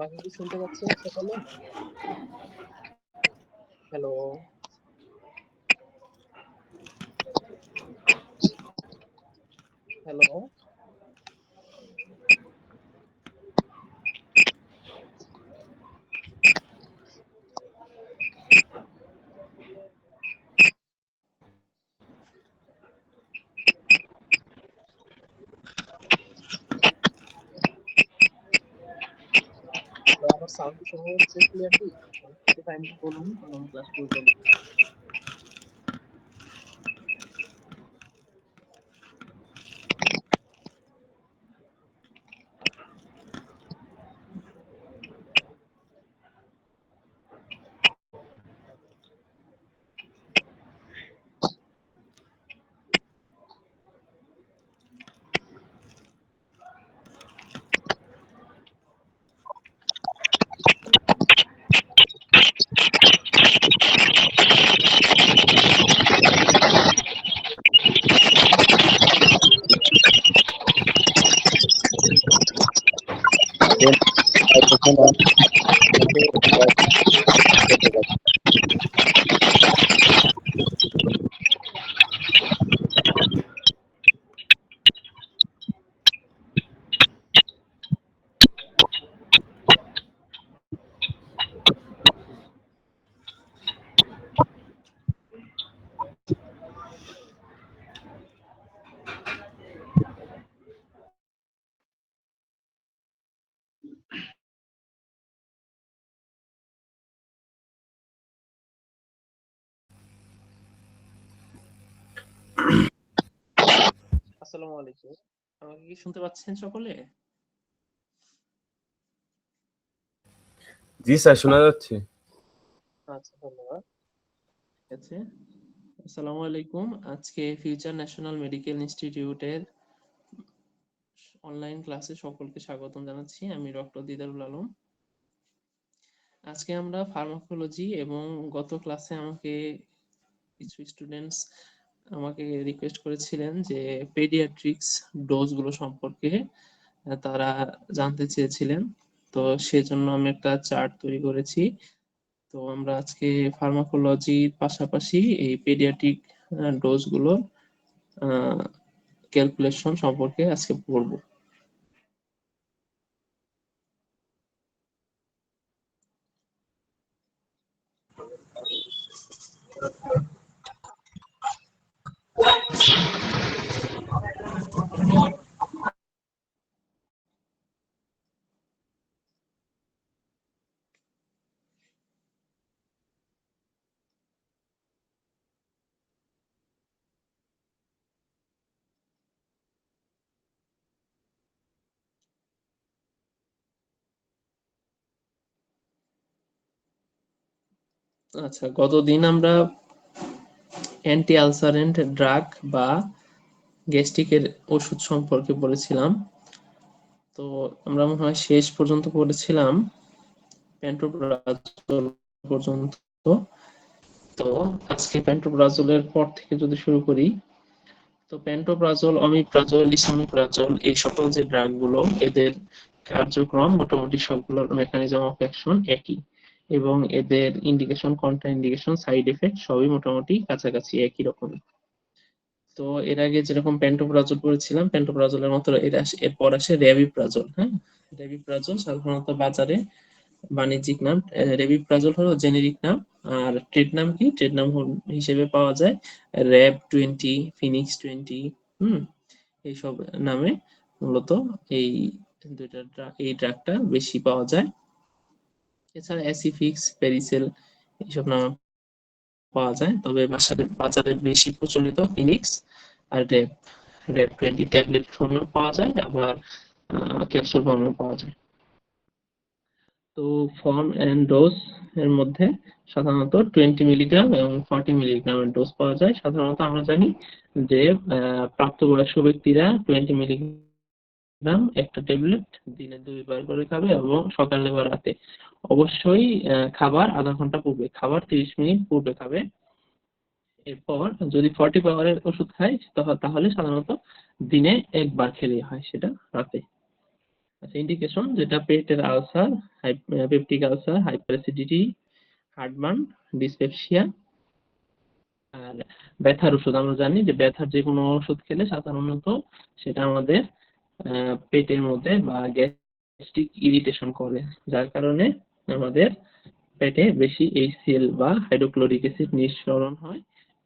আমাকে কি শুনতে পাচ্ছেন সকলে? Hello, hello. তো আমার সাউন্ড কি শোনা যাচ্ছে ক্লিয়ারলি? একটু কাইন্ডলি বলুন, আমি ক্লাস শুরু করব। আসসালামু আলাইকুম। আমাকে কি শুনতে পাচ্ছেন সকলে? জি স্যার, শোনা যাচ্ছে। আচ্ছা, ধন্যবাদ। ঠিক আছে। আসসালামু আলাইকুম। আজকে ফিউচার ন্যাশনাল মেডিকেল ইনস্টিটিউটের অনলাইন ক্লাসে সকলকে স্বাগতম জানাচ্ছি। আমি ডক্টর দিদারুল আলম। আজকে আমরা ফার্মাকোলজি এবং গত ক্লাসে আমাকে কিছু স্টুডেন্টস আমাকে রিকোয়েস্ট করেছিলেন যে পেডিয়াট্রিক্স ডোজগুলো সম্পর্কে তারা জানতে চেয়েছিলেন। তো সেজন্য আমি একটা চার্ট তৈরি করেছি। তো আমরা আজকে ফার্মাকোলজির পাশাপাশি এই পেডিয়াট্রিক ডোজগুলো ক্যালকুলেশন সম্পর্কে আজকে পড়বো। আচ্ছা, গতদিন আমরা অ্যান্টি আলসারেন্ট ড্রাগ বা গ্যাস্ট্রিকের ওষুধ সম্পর্কে বলেছিলাম। তো আমরা মনে হয় শেষ পর্যন্ত পড়েছিলাম প্যান্টোপ্রাজোল পর্যন্ত। তো আজকে প্যান্টোপ্রাজোলের পর থেকে যদি শুরু করি, তো প্যান্টোপ্রাজোল, অমিপ্রাজোল, ইসামিপ্রাজোল এই সকল যে ড্রাগ গুলো, এদের কার্যক্রম মোটামুটি সবগুলোর মেকানিজম অফ অ্যাকশন একই, এবং এদের indication, contra indication, side effect সবই মোটামুটি কাছাকাছি একই রকম। তো এর আগে যেরকম প্যান্টোপ্রাজোল পড়েছিলাম, প্যান্টোপ্রাজোলের মতো এরপর আসে রেবিপ্রাজোল। হ্যাঁ, রেবিপ্রাজোল সাধারণত বাজারে বাণিজ্যিক নাম, রেবিপ্রাজোল হলো জেনেরিক নাম। আর ট্রেড নাম কি? ট্রেড নাম হিসেবে পাওয়া যায় র্যাব 20, ফিনিক্স 20, এইসব নামে মূলত এই দুইটা এই ড্রাগটা বেশি পাওয়া যায়। এছাড়া অ্যাসিফিক্স, পেরিসেল এইসব নামে পাওয়া যায়, তবে বাজারে বেশি প্রচলিত ফিনিক্স আর র্যাব। র্যাব 20 ট্যাবলেট ফর্মেও পাওয়া যায়, আবার ক্যাপসুল ফর্মেও পাওয়া যায়। তো ফর্ম এন্ড ডোজ এর মধ্যে সাধারণত 20 মিলিগ্রাম এবং 40 মিলিগ্রামের ডোজ পাওয়া যায়। সাধারণত আমরা জানি যে প্রাপ্তবয়স্ক ব্যক্তিরা 20 মিলিগ্রাম একটা ট্যাবলেট দিনে 2 বার করে খাবে, এবং সকালে বা রাতে। অবশ্যই খাবার আধা ঘন্টা পূর্বে, খাবার 30 মিনিট পূর্বে খাবে। এরপর যদি 40 পাওয়ারের ওষুধ খায় তাহলে সাধারণত দিনে একবার খেলেই হয়, সেটা রাতে। আচ্ছা, ইন্ডিকেশন যেটা পেটের ulcer, peptic ulcer, hyper acidity, heartburn, dyspepsia. আর ব্যথার ওষুধ আমরা জানি যে ব্যথার যে কোনো ওষুধ খেলে সাধারণত সেটা আমাদের পেটের মধ্যে বা গ্যাস্ট্রিক ইরিটেশন করে, যার কারণে আমাদের পেটে বেশি HCl বা হাইড্রোক্লোরিক অ্যাসিড নিঃসরণ হয়।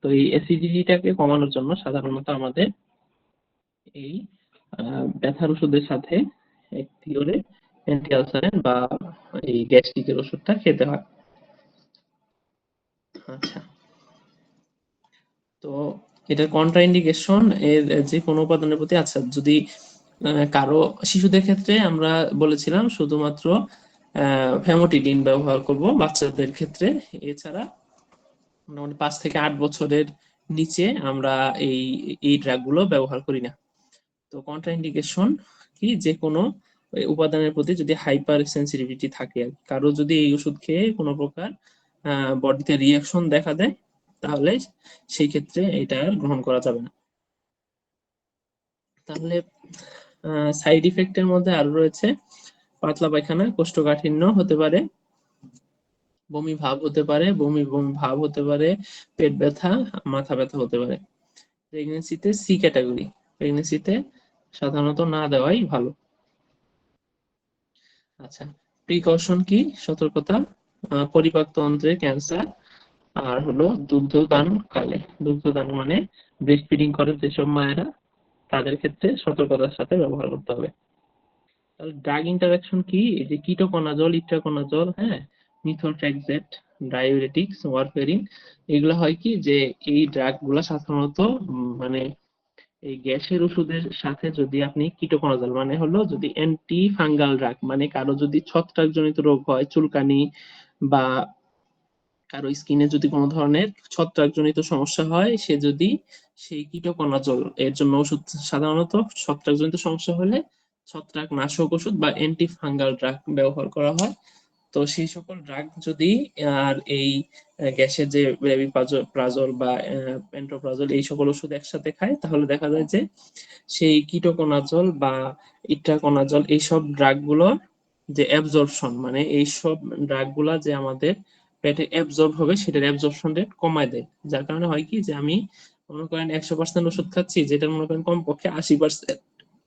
তো এই অ্যাসিডিটিটাকে কমানোর জন্য সাধারণত আমাদের এই ব্যথার ওষুধের সাথে একটি করে অ্যান্টি আলসারেন্ট বা এই গ্যাস্ট্রিকের ওষুধটা খেতে হয়। আচ্ছা, তো এটার কন্ট্রা ইন্ডিকেশন এর যে কোনো উপাদানের প্রতি, আচ্ছা যদি কারো শিশুদের ক্ষেত্রে আমরা বলেছিলাম শুধুমাত্র ফ্যামোটিডিন ব্যবহার করব বাচ্চাদের ক্ষেত্রে, এছাড়া মোটামুটি 5 থেকে 8 বছরের নিচে আমরা এই এই ড্রাগগুলো ব্যবহার করি না। তো কন্ট্রা ইন্ডিকেশন কি, যে কোনো উপাদানের প্রতি যদি হাইপার সেন্সিটিভিটি থাকে, কারো যদি এই ওষুধ খেয়ে কোনো প্রকার বডিতে রিয়াকশন দেখা দেয়, তাহলে সেই ক্ষেত্রে এটা গ্রহণ করা যাবে না। তাহলে সাইড ইফেক্টের মধ্যে আরো রয়েছে পাতলা পায়খানা, কোষ্ঠকাঠিন্য হতে পারে, বমি ভাব হতে পারে, বমি বমি ভাব হতে পারে, পেট ব্যথা, মাথা ব্যথা হতে পারে। প্রেগনেন্সিতে সি ক্যাটাগরি, প্রেগনেন্সিতে সাধারণত না দেওয়াই ভালো। আচ্ছা, প্রিকশন কি, সতর্কতা, পরিপাকতন্ত্রে ক্যান্সার, আর হলো দুগ্ধদান কালে, দুগ্ধদান মানে ব্রেস্ট ফিডিং করে যেসব মায়েরা, তাদের ক্ষেত্রে সতর্কতার সাথে ব্যবহার করতে হবে। তাহলে ড্রাগ ইন্টারাকশন কি, এই যে কিটোকোনাজল, ইট্রাকোনাজল, হ্যাঁ, মিথোট্রেক্সেট, ডায়োরেটিক্স, ওয়ারফেরিন, এগুলো হয় কি যে এই ড্রাগ গুলা সাধারণত মানে এই গ্যাসের ওষুধের সাথে যদি আপনি কিটোকোনাজল মানে হলো যদি অ্যান্টি ফাঙ্গাল ড্রাগ, মানে কারো যদি ছত্রাকজনিত রোগ হয়, চুলকানি বা কারো স্কিনে যদি কোনো ধরনের ছত্রাকজনিত সমস্যা হয়, সে যদি সেই কিটোকোনাজল এর জন্য ওষুধ, সাধারণত ছত্রাকজনিত সমস্যা হলে ছত্রাক নাশক ওষুধ বা অ্যান্টি ফাঙ্গাল ড্রাগ ব্যবহার করা হয়। তো সেই সকল ড্রাগ যদি আর এই গ্যাসের যে রেবিপ্রাজল বা পেন্টোপ্রাজল এই সকল ওষুধ একসাথে খায়, তাহলে দেখা যায় যে সেই কিটোকোনাজল বা ইট্রাকোনাজল এইসব ড্রাগ গুলোর যে অ্যাবজর্পশন, মানে এইসব ড্রাগ গুলা যে আমাদের পেটে অ্যাবজর্ব হবে সেটার অ্যাবজর্পশন রেট কমায় দেয়। যার কারণে হয় কি যে আমি মনে করেন 100% ওষুধ খাচ্ছি, যেটা মনে করেন কমপক্ষে 80%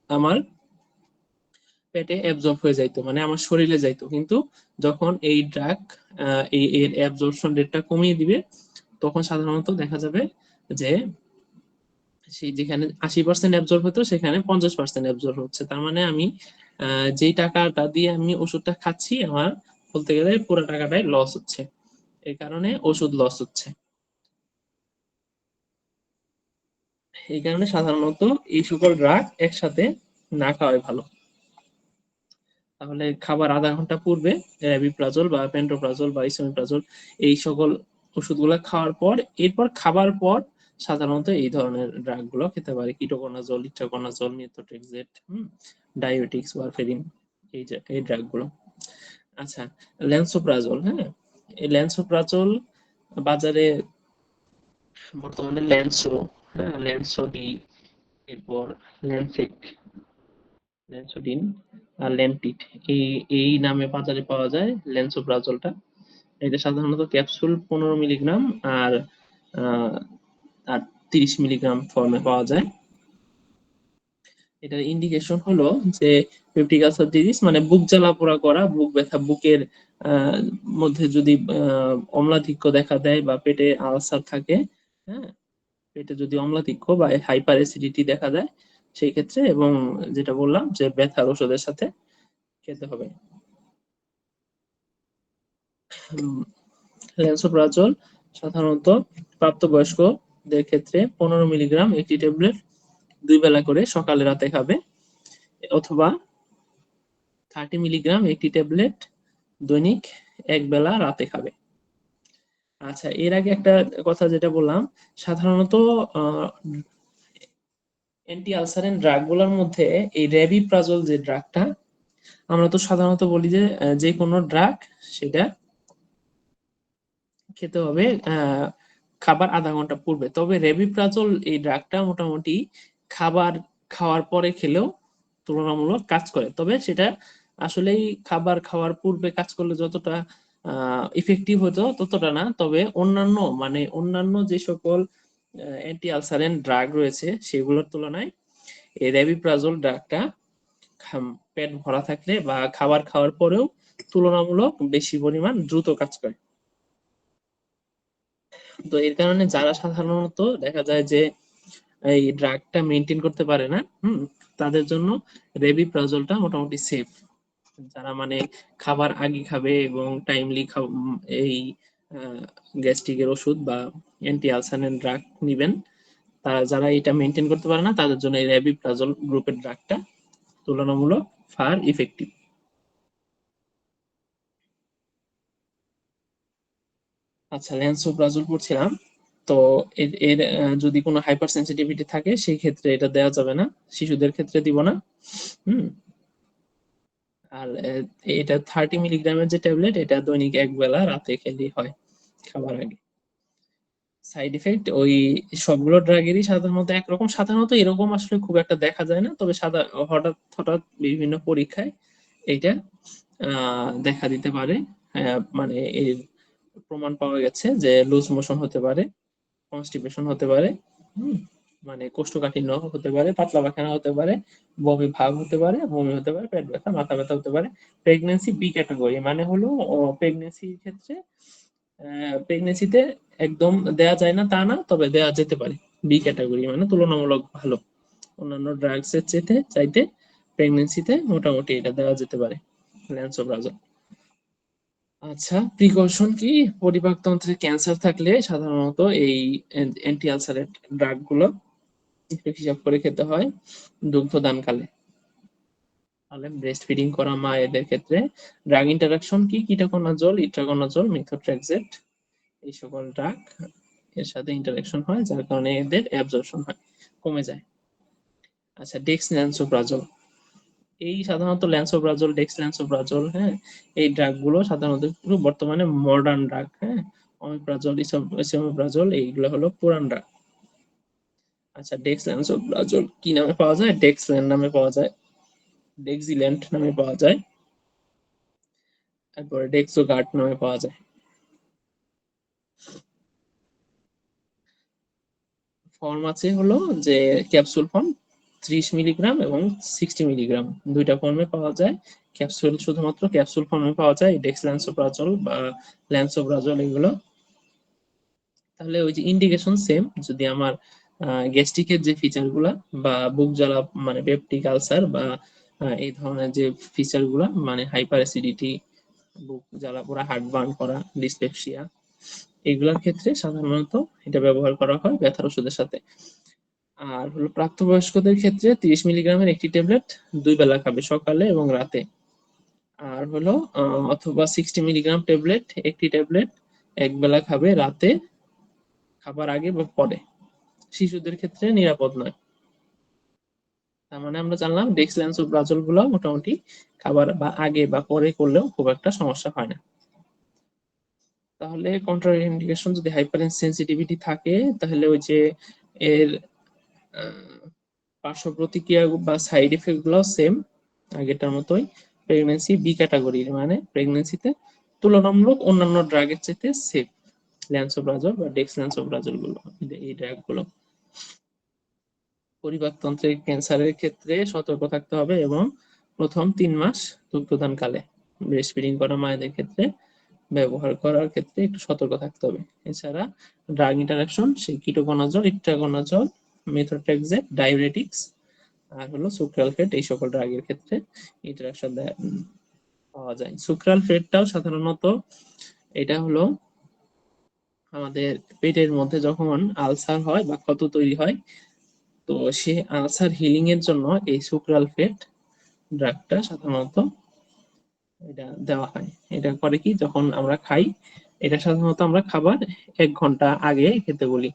আমার পেটে অ্যাবজর্ব হয়ে যাইতো, মানে আমার শরীরে যাইতো, কিন্তু যখন এই ড্রাগ এই এর অ্যাবজর্পশন রেটটা কমিয়ে দিবে, তখন সাধারণত দেখা যাবে যে সেই যেখানে 80% অ্যাবজর্ব হতো সেখানে 50% অ্যাবজর্ব হচ্ছে। তার মানে আমি যেই টাকাটা দিয়ে আমি ওষুধটা খাচ্ছি, আমার বলতে গেলে পুরো টাকাটাই লস হচ্ছে, এই কারণে ওষুধ লস হচ্ছে। এই কারণে সাধারণত এই সকল ড্রাগ একসাথে না খাওয়াই ভালো। তাহলে খাবার আধা ঘন্টা পূর্বে রেবিপ্রাজল বা পেন্টোপ্রাজল বা ইসোমেপ্রাজল এই সকল ওষুধগুলো খাওয়ার পর, এরপর খাবার পর সাধারণত এই ধরনের ড্রাগ গুলো খেতে পারে, কিটোকোনাজল, ইট্রাকোনাজল, মেথোট্রেক্সেট, ডায়োটিক্স, ওয়ারফেরিন, এই ড্রাগ গুলো। আচ্ছা, ল্যান্সোপ্রাজল, হ্যাঁ, এই ল্যান্সোপ্রাজল বাজারে বর্তমানে ল্যান্সো, হ্যাঁ, ল্যান্সো ডি, এরপর ল্যান্সেট, ল্যান্সোডিন আর ল্যান্টিট, এই এই নামে বাজারে পাওয়া যায় ল্যান্সোপ্রাজলটা। এটা সাধারণত ক্যাপসুল 15 মিলিগ্রাম আর আহ, আর 30 মিলিগ্রাম ফর্মে পাওয়া যায়। এটার ইন্ডিকেশন হলো যে পেপটিক আলসার ডিজিজ মানে বুক জ্বালা পোড়া করা, বুক ব্যথা, বুকের আহ, মধ্যে যদি অম্লাধিক্য দেখা দেয় বা পেটে আলসার থাকে, হ্যাঁ, পেটে যদি অম্লাধিক্য বা হাইপার অ্যাসিডিটি দেখা দেয় সেই ক্ষেত্রে, এবং যেটা বললাম যে ব্যথার ওষুধের সাথে খেতে হবে। ল্যান্সোপ্রাজল সাধারণত প্রাপ্তবয়স্কদের ক্ষেত্রে 15 মিলিগ্রাম একটি ট্যাবলেট 2 বেলা করে সকালে রাতে খাবে, অথবা 30 মিলিগ্রাম একটি ট্যাবলেট দৈনিক 1 বেলা রাতে খাবে। আচ্ছা, এর আগে একটা কথা যেটা বললাম, সাধারণত অ্যান্টি আলসারেন্ট ড্রাগ গুলোর মধ্যে এই রেবিপ্রাজল যে ড্রাগটা, আমরা তো সাধারণত বলি যে যে কোনো ড্রাগ সেটা খেতে হবে খাবার আধা ঘন্টা পূর্বে। তবে রেবিপ্রাজল এই ড্রাগটা মোটামুটি খাবার খাওয়ার পরে খেলেও তুলনামূলক কাজ করে, তবে সেটা আসলেই খাবার খাওয়ার পূর্বে কাজ করলে যতটা ইফেক্টিভ হতো ততটা না। তবে অন্যান্য অন্যান্য যে সকল অ্যান্টি আলসারেন্ট ড্রাগ রয়েছে সেগুলোর তুলনায় এই রেবিপ্রাজল ড্রাগটা পেট ভরা থাকলে বা খাবার খাওয়ার পরেও তুলনামূলক বেশি পরিমাণ দ্রুত কাজ করে। তো এর কারণে যারা সাধারণত দেখা যায় যে এই ড্রাগটা মেনটেন করতে পারে না, তাদের জন্য রেবিপ্রাজলটা মোটামুটি সেফ। যারা খাবার আগে খাবে এবং টাইমলি এই গ্যাস্ট্রিকের ওষুধ বা অ্যান্টি আলসারেন্ট ড্রাগ নিবেন, তারা যারা এটা মেনটেন করতে পারে না তাদের জন্য এই রেবিপ্রাজল গ্রুপের ড্রাগটা তুলনামূলক ফার ইফেক্টিভ। আচ্ছা, ল্যান্সোপ্রাজল পড়ছিলাম। তো এর এর যদি কোনো হাইপার সেন্সিটিভিটি থাকে সেই ক্ষেত্রে এটা দেওয়া যাবে না, শিশুদের ক্ষেত্রে দিব না। হুম। আর এটা 30 মিলিগ্রামের যে ট্যাবলেট, এটা দৈনিক এক বেলা রাতে খেলেই হয় খাবার আগে। সাইড ইফেক্ট ওই সবগুলো ড্রাগেরই সাধারণত একরকম, সাধারণত এরকম আসলে খুব একটা দেখা যায় না, তবে হঠাৎ হঠাৎ বিভিন্ন পরীক্ষায় এটা দেখা দিতে পারে। এর প্রমাণ পাওয়া গেছে যে লুজ মোশন হতে পারে, কনস্টিপেশন হতে পারে, হুম, কোষ্ঠকাঠিন্য হতে পারে, পাতলা পায়খানা হতে পারে, বমি ভাব হতে পারে, বমি হতে পারে, পেট ব্যথা, মাথা ব্যথা হতে পারে। প্রেগনেন্সি বি ক্যাটাগরি মানে হলো প্রেগনেন্সির ক্ষেত্রে প্রেগনেন্সিতে একদম দেয়া যায় না তা না, তবে দেয়া যেতে পারে। বি ক্যাটাগরি মানে তুলনামূলক ভালো, অন্যান্য ড্রাগস এর চাইতে প্রেগনেন্সিতে মোটামুটি এটা দেওয়া যেতে পারে ল্যান্সোপ্রাজল। আচ্ছা, প্রিকশন কি? পরিপাকতন্ত্রে ক্যান্সার থাকলে সাধারণত এই অ্যান্টি আলসারেন্ট ড্রাগ গুলো একটু হিসাব করে খেতে হয় দুগ্ধদানকালে। তাহলে ব্রেস্ট ফিডিং করা মায়েদের ক্ষেত্রে ড্রাগ ইন্টারাকশন কি? কিটোকোনাজোল, ইট্রাকোনাজোল, মেথোট্রেক্সেট এই সকল ড্রাগ এর সাথে ইন্টারাকশন হয়, যার কারণে এদের অ্যাবজর্পশন হয়, কমে যায়। আচ্ছা, ডেক্স ল্যান্সোপ্রাজল, এই সাধারণত ল্যান্সোপ্রাজল, ডেক্স ল্যান্সোপ্রাজল, হ্যাঁ, এই ড্রাগ গুলো সাধারণত একটু বর্তমানে মডার্ন ড্রাগ। হ্যাঁ, অমিপ্রাজল, ইসোমেপ্রাজল এইগুলো হলো পুরান ড্রাগ। আচ্ছা, ডেক্স ল্যান্সোপ্রাজল কি নামে পাওয়া যায়? ডেক্সল্যান্ড নামে পাওয়া যায়, ডেক্সিল্যান্ড নামে পাওয়া যায়, তারপরে ডেক্সোগার্ড নামে পাওয়া যায়। ফর্ম আছে হলো যে ক্যাপসুল ফর্ম 30 মিলিগ্রাম এবং 60 মিলিগ্রাম, দুইটা ফর্মে পাওয়া যায়। ক্যাপসুল শুধুমাত্র ক্যাপসুল ফর্মে পাওয়া যায় ডেক্স ল্যান্সোপ্রাজল বা ল্যান্সোপ্রাজল এগুলো। তাহলে ওই যে ইন্ডিকেশন সেম, যদি আমার গ্যাস্ট্রিকের যে ফিচার গুলা বা বুক জ্বালা পেপটিক আলসার বা এই ধরনের যে ফিচার গুলা হাইপার অ্যাসিডিটি, বুক জ্বালা পোড়া, হার্ট বার্ন করা, ডিসপেপসিয়া, এগুলোর ক্ষেত্রে সাধারণত এটা ব্যবহার করা হয় ব্যথার ওষুধের সাথে। আর হলো প্রাপ্তবয়স্কদের ক্ষেত্রে 30 মিলিগ্রামের একটি ট্যাবলেট 2 বেলা খাবে, সকালে এবং রাতে। আর হলো অথবা 60 মিলিগ্রাম ট্যাবলেট, একটি ট্যাবলেট 1 বেলা খাবে, রাতে খাবার আগে বা পরে। শিশুদের ক্ষেত্রে নিরাপদ নয়। তার মানে আমরা জানলাম ডেক্সল্যান্সোপ্রাজল গুলো মোটামুটি খাবার বা আগে বা পরে করলেও খুব একটা সমস্যা হয় না। তাহলে কন্ট্রাইন্ডিকেশন যদি হাইপার সেন্সিটিভিটি থাকে, তাহলে ওই যে এর পার্শ্ব প্রতিক্রিয়া বা সাইড এফেক্ট গুলো সেম আগেরটার মতোই। প্রেগনেন্সি বি ক্যাটাগরির মানে প্রেগনেন্সিতে তুলনামূলক অন্যান্য ড্রাগের চাইতে সেফ ল্যান্সোপ্রাজল বা ডেক্স ল্যান্সোপ্রাজল গুলো, এই ড্রাগ গুলো। পরিপাকতন্ত্রের ক্যান্সারের ক্ষেত্রে সতর্ক থাকতে হবে এবং প্রথম 3 মাস দুগ্ধদান কালে ব্রেস্ট ফিডিং করা মায়েদের ক্ষেত্রে ব্যবহার করার ক্ষেত্রে একটু সতর্ক থাকতে হবে। এছাড়া ড্রাগ ইন্টারাকশন সেই কিটোকোনাজল, ইট্রাকোনাজল, মেথোট্রেক্সেট, ডায়োরেটিক্স আর হলো সুক্রালফেট, এই সকল ড্রাগের ক্ষেত্রে ইন্টারাকশন পাওয়া যায়। সুক্রালফেটটাও সাধারণত এটা হলো আমাদের পেটের মধ্যে যখন আলসার হয় বা ক্ষত তৈরি হয়, তো সে আলসার হিলিং এর জন্য এই সুক্রালফেট ড্রাগটা সাধারণত এটা দেওয়া হয়। এটা করে কি, যখন আমরা খাই, এটা সাধারণত আমরা খাবার 1 ঘন্টা আগে খেতে বলি,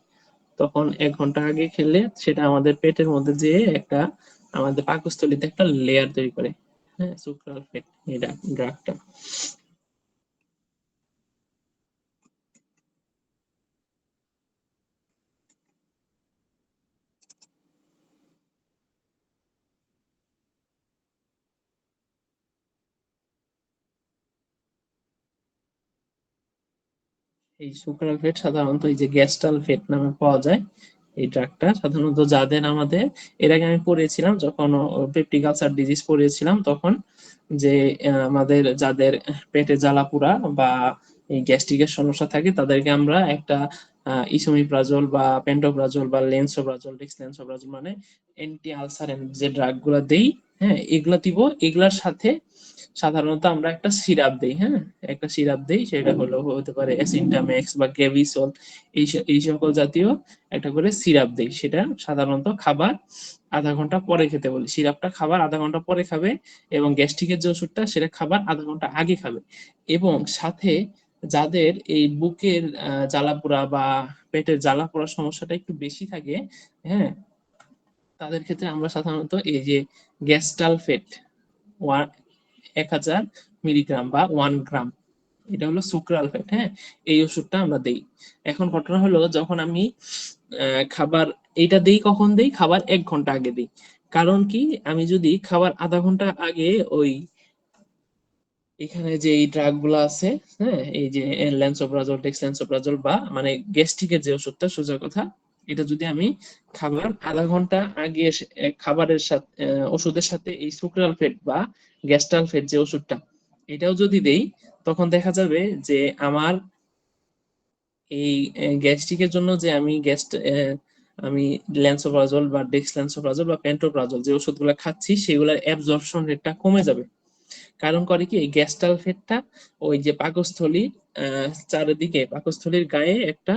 তখন 1 ঘন্টা আগে খেলে সেটা আমাদের পেটের মধ্যে যেয়ে একটা আমাদের পাকস্থলীতে একটা লেয়ার তৈরি করে। হ্যাঁ, সুক্রালফেট এটা ড্রাগটা। এই সুক্রালফেট সাধারণত এই যে গ্যাস্টালফেট নামে পাওয়া যায়। এই ড্রাগটা সাধারণত যাদের আমাদের এর আগে আমি পড়েছিলাম যখন পেপটিক আলসার ডিজিজ পড়েছিলাম তখন, যে আমাদের যাদের পেটে জ্বালাপুড়া বা এই গ্যাস্ট্রিকের সমস্যা থাকে তাদেরকে আমরা একটা ইসোমিপ্রাজল বা পেন্টোপ্রাজল বা লেন্সোপ্রাজল ডেক্সলেন্সোপ্রাজল মানে অ্যান্টি আলসারেন্ট যে ড্রাগ গুলা দেই, হ্যাঁ এগুলা দিব। এগুলার সাথে সাধারণত আমরা একটা সিরাপ দেই, হ্যাঁ একটা সিরাপ দেই, সেটা হলো হতে পারে অ্যাসিনটামেক্স বা গেভিসল, এই সকল জাতীয় একটা করে সিরাপ দেই। সেটা সাধারণত খাবার আধা ঘন্টা পরে খেতে বলি। সিরাপটা খাবার আধা ঘন্টা পরে খাবে, এবং গ্যাস্ট্রিকের যে ওষুধটা সেটা খাবার আধা ঘন্টা আগে খাবে। এবং সাথে যাদের এই বুকের জ্বালাপোড়া বা পেটের জ্বালাপোড়ার সমস্যাটা একটু বেশি থাকে, হ্যাঁ তাদের ক্ষেত্রে আমরা সাধারণত এই যে গ্যাস্টালফেট 1000 মিলিগ্রাম বা 1 গ্রাম, এটা হলো সুক্রালফেট, হ্যাঁ এই ওষুধটা আমরা দেই। এখন ঘটনা হলো যখন আমি খাবার এইটা দেই, কখন দেই? খাবার 1 ঘন্টা আগে দেই। কারণ কি, আমি যদি খাবার আধা ঘন্টা আগে ওই এখানে যে এই ড্রাগ গুলো আছে, হ্যাঁ এই যে ল্যান্সোপ্রাজল ডেক্সল্যান্সোপ্রাজল বা মানে গ্যাস্ট্রিকের যে ওষুধটা, সোজা কথা, এটা যদি আমি খাবার আধা ঘন্টা আগে খাবারের সাথে ওষুধের সাথে এই সুক্রালফেট বা গ্যাস্ট্রালফেট যে ওষুধটা এটাও যদি দেই, তখন দেখা যাবে যে আমার এই গ্যাস্ট্রিকের জন্য যে আমি ল্যান্সোপ্রাজল বা ডেক্সল্যান্সোপ্রাজল বা পেন্টোপ্রাজল যে ওষুধগুলো খাচ্ছি সেগুলোর অ্যাবজর্পশন রেটটা কমে যাবে। কারণ করে কি, এই গ্যাস্ট্রালফেটটা ওই যে পাকস্থলীর চারিদিকে পাকস্থলীর গায়ে একটা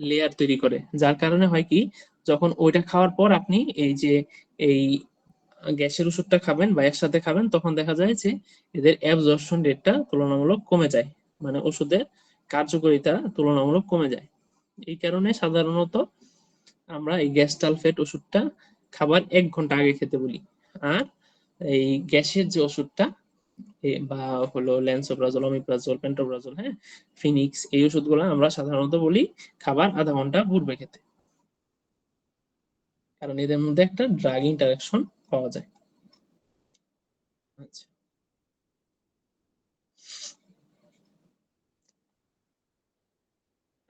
লেয়ার তৈরি করে, যার কারণে হয় কি, যখন ওইটা খাওয়ার পর আপনি এই যে এই গ্যাসের ওষুধটা খাবেন বা একসাথে খাবেন, তখন দেখা যায় যে এদের অ্যাবজর্পশন রেটটা তুলনামূলক কমে যায়, মানে ওষুধের কার্যকারিতা তুলনামূলক কমে যায়। এই কারণে সাধারণত আমরা এই গ্যাস্ট্রালফেট ওষুধটা খাবার 1 ঘন্টা আগে খেতে বলি। আর এই গ্যাসের যে ওষুধটা বা হলো ল্যান্সোপ্রাজল অমিপ্রাজল পেন্টোপ্রাজল, হ্যাঁ ফিনিক্স, এই ওষুধগুলো আমরা সাধারণত বলি খাবার আধা ঘন্টা পূর্বে খেতে, কারণ এদের মধ্যে একটা ড্রাগ ইন্টারাকশন পাওয়া যায়। আচ্ছা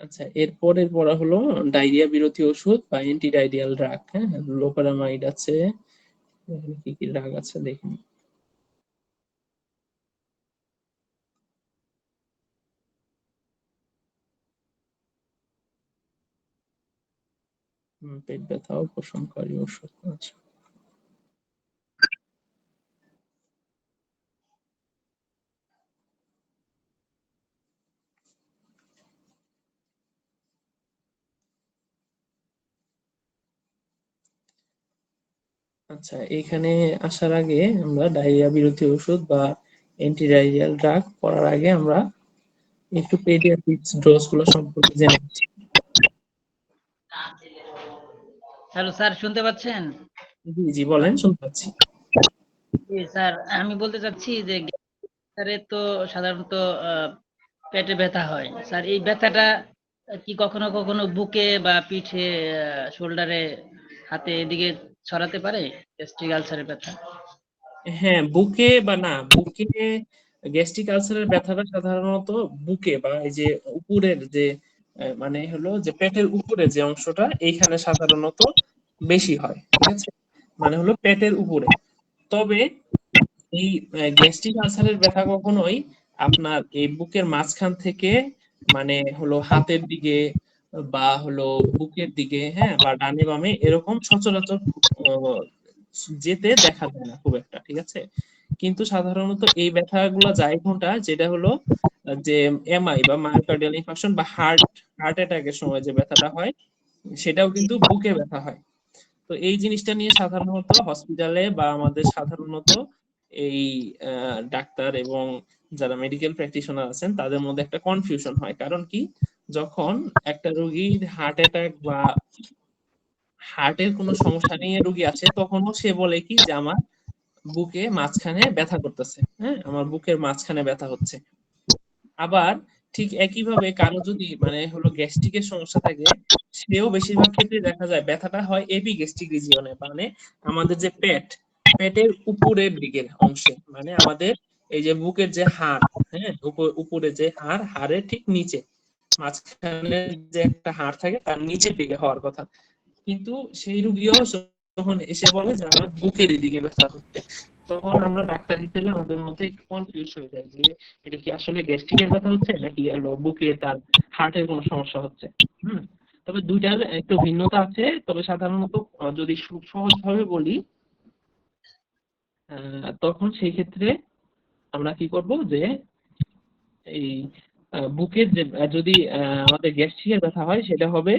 আচ্ছা, এরপরের পড়া হলো ডায়রিয়া বিরোধী ওষুধ বা অ্যান্টি ডায়রিয়াল ড্রাগ। হ্যাঁ লোপারামাইড আছে, এখানে কি কি ড্রাগ আছে দেখুন। পেট ব্যথা উপশমকারী ওষুধ আছে। আচ্ছা, এখানে আসার আগে আমরা ডায়রিয়া বিরোধী ওষুধ বা অ্যান্টি ডায়রিয়াল ড্রাগ পড়ার আগে আমরা একটু পেডিয়াট্রিক্স ডোজ গুলো সম্পর্কে জেনে নিচ্ছি। হ্যালো স্যার, শুনতে পাচ্ছেন? জি জি বলেন, শুনতে পাচ্ছি। জি স্যার, আমি বলতে চাচ্ছি যে গ্যাসের তো সাধারণত পেটে ব্যথা হয়। স্যার এই ব্যথাটা কি কখনো কখনো বুকে বা পিঠে, শোল্ডারে, হাতে এদিকে ছড়াতে পারে? গ্যাস্ট্রিক আলসারের ব্যথা? হ্যাঁ বুকে বা না বুকে গ্যাস্ট্রিক আলসারের ব্যথাটা সাধারণত বুকে বা এই যে উপরের যে মানে হলো যে পেটের উপরে যে অংশটা এইখানে সাধারণত বেশি হয়, ঠিক আছে, মানে হলো পেটের উপরে। তবে এই গ্যাস্ট্রিক আলসারের ব্যথা কখনোই আপনার এই বুকের মাঝখান থেকে মানে হলো হাতের দিকে বা হলো বুকের দিকে, হ্যাঁ বা ডানে বামে এরকম সচরাচর আহ, যেতে দেখা যায় না খুব একটা, ঠিক আছে। কিন্তু সাধারণত এই ব্যথাগুলো যায় কোনটা, যেটা হলো যে এমআই বা মায়োকার্ডিয়াল ইনফাকশন বা হার্ট অ্যাটাকের সময় যে ব্যথাটা হয়, সেটাও জি। কিন্তু বুকে ব্যথা হয়। তো এই জিনিসটা নিয়ে সাধারণত হসপিটালে বা আমাদের সাধারণত এই ডাক্তার এবং যারা মেডিকেল প্র্যাকটিশনার আছেন তাদের মধ্যে একটা কনফিউশন হয়। কারণ কি, যখন একটা রোগীর হার্ট অ্যাটাক বা হার্টের কোনো সমস্যা নিয়ে রোগী আসে, তখনও সে বলে কি যে আমার বুকে মাঝখানে ব্যথা করতেছে, হ্যাঁ আমার বুকের মাঝখানে ব্যথা হচ্ছে। আবার ঠিক একইভাবে কারো যদি মানে হলো গ্যাস্ট্রিকের সমস্যা থাকে, সেও বেশিরভাগ ক্ষেত্রে দেখা যায় ব্যথাটা হয় এপি গ্যাস্ট্রিক রিজিয়নে, মানে আমাদের যে পেটের উপরের দিকের অংশে, মানে আমাদের এই যে বুকের যে হাড়, হ্যাঁ উপরে যে হাড়ের ঠিক নিচে মাঝখানে যে একটা হাড় থাকে তার নিচের দিকে হওয়ার কথা। কিন্তু সেই রুগীও যখন এসে বলে যে আমার বুকের দিকে ব্যথা হচ্ছে, তখন আমরা ডাক্তার হিসেবে আমাদের মধ্যে একটু কনফিউজ হয়ে যায় যে এটা কি আসলে গ্যাস্ট্রিকের ব্যথা হচ্ছে নাকি হলো বুকে তার হার্টের কোনো সমস্যা হচ্ছে। হুম। তবে দুইটার একটু ভিন্নতা আছে, তবে সাধারণত যদি সহজ ভাবে বলি, তখন সেই ক্ষেত্রে আমরা কি করব যে এই বুকের যে যদি আমাদের গ্যাস্ট্রিকের ব্যথা হয় সেটা হবে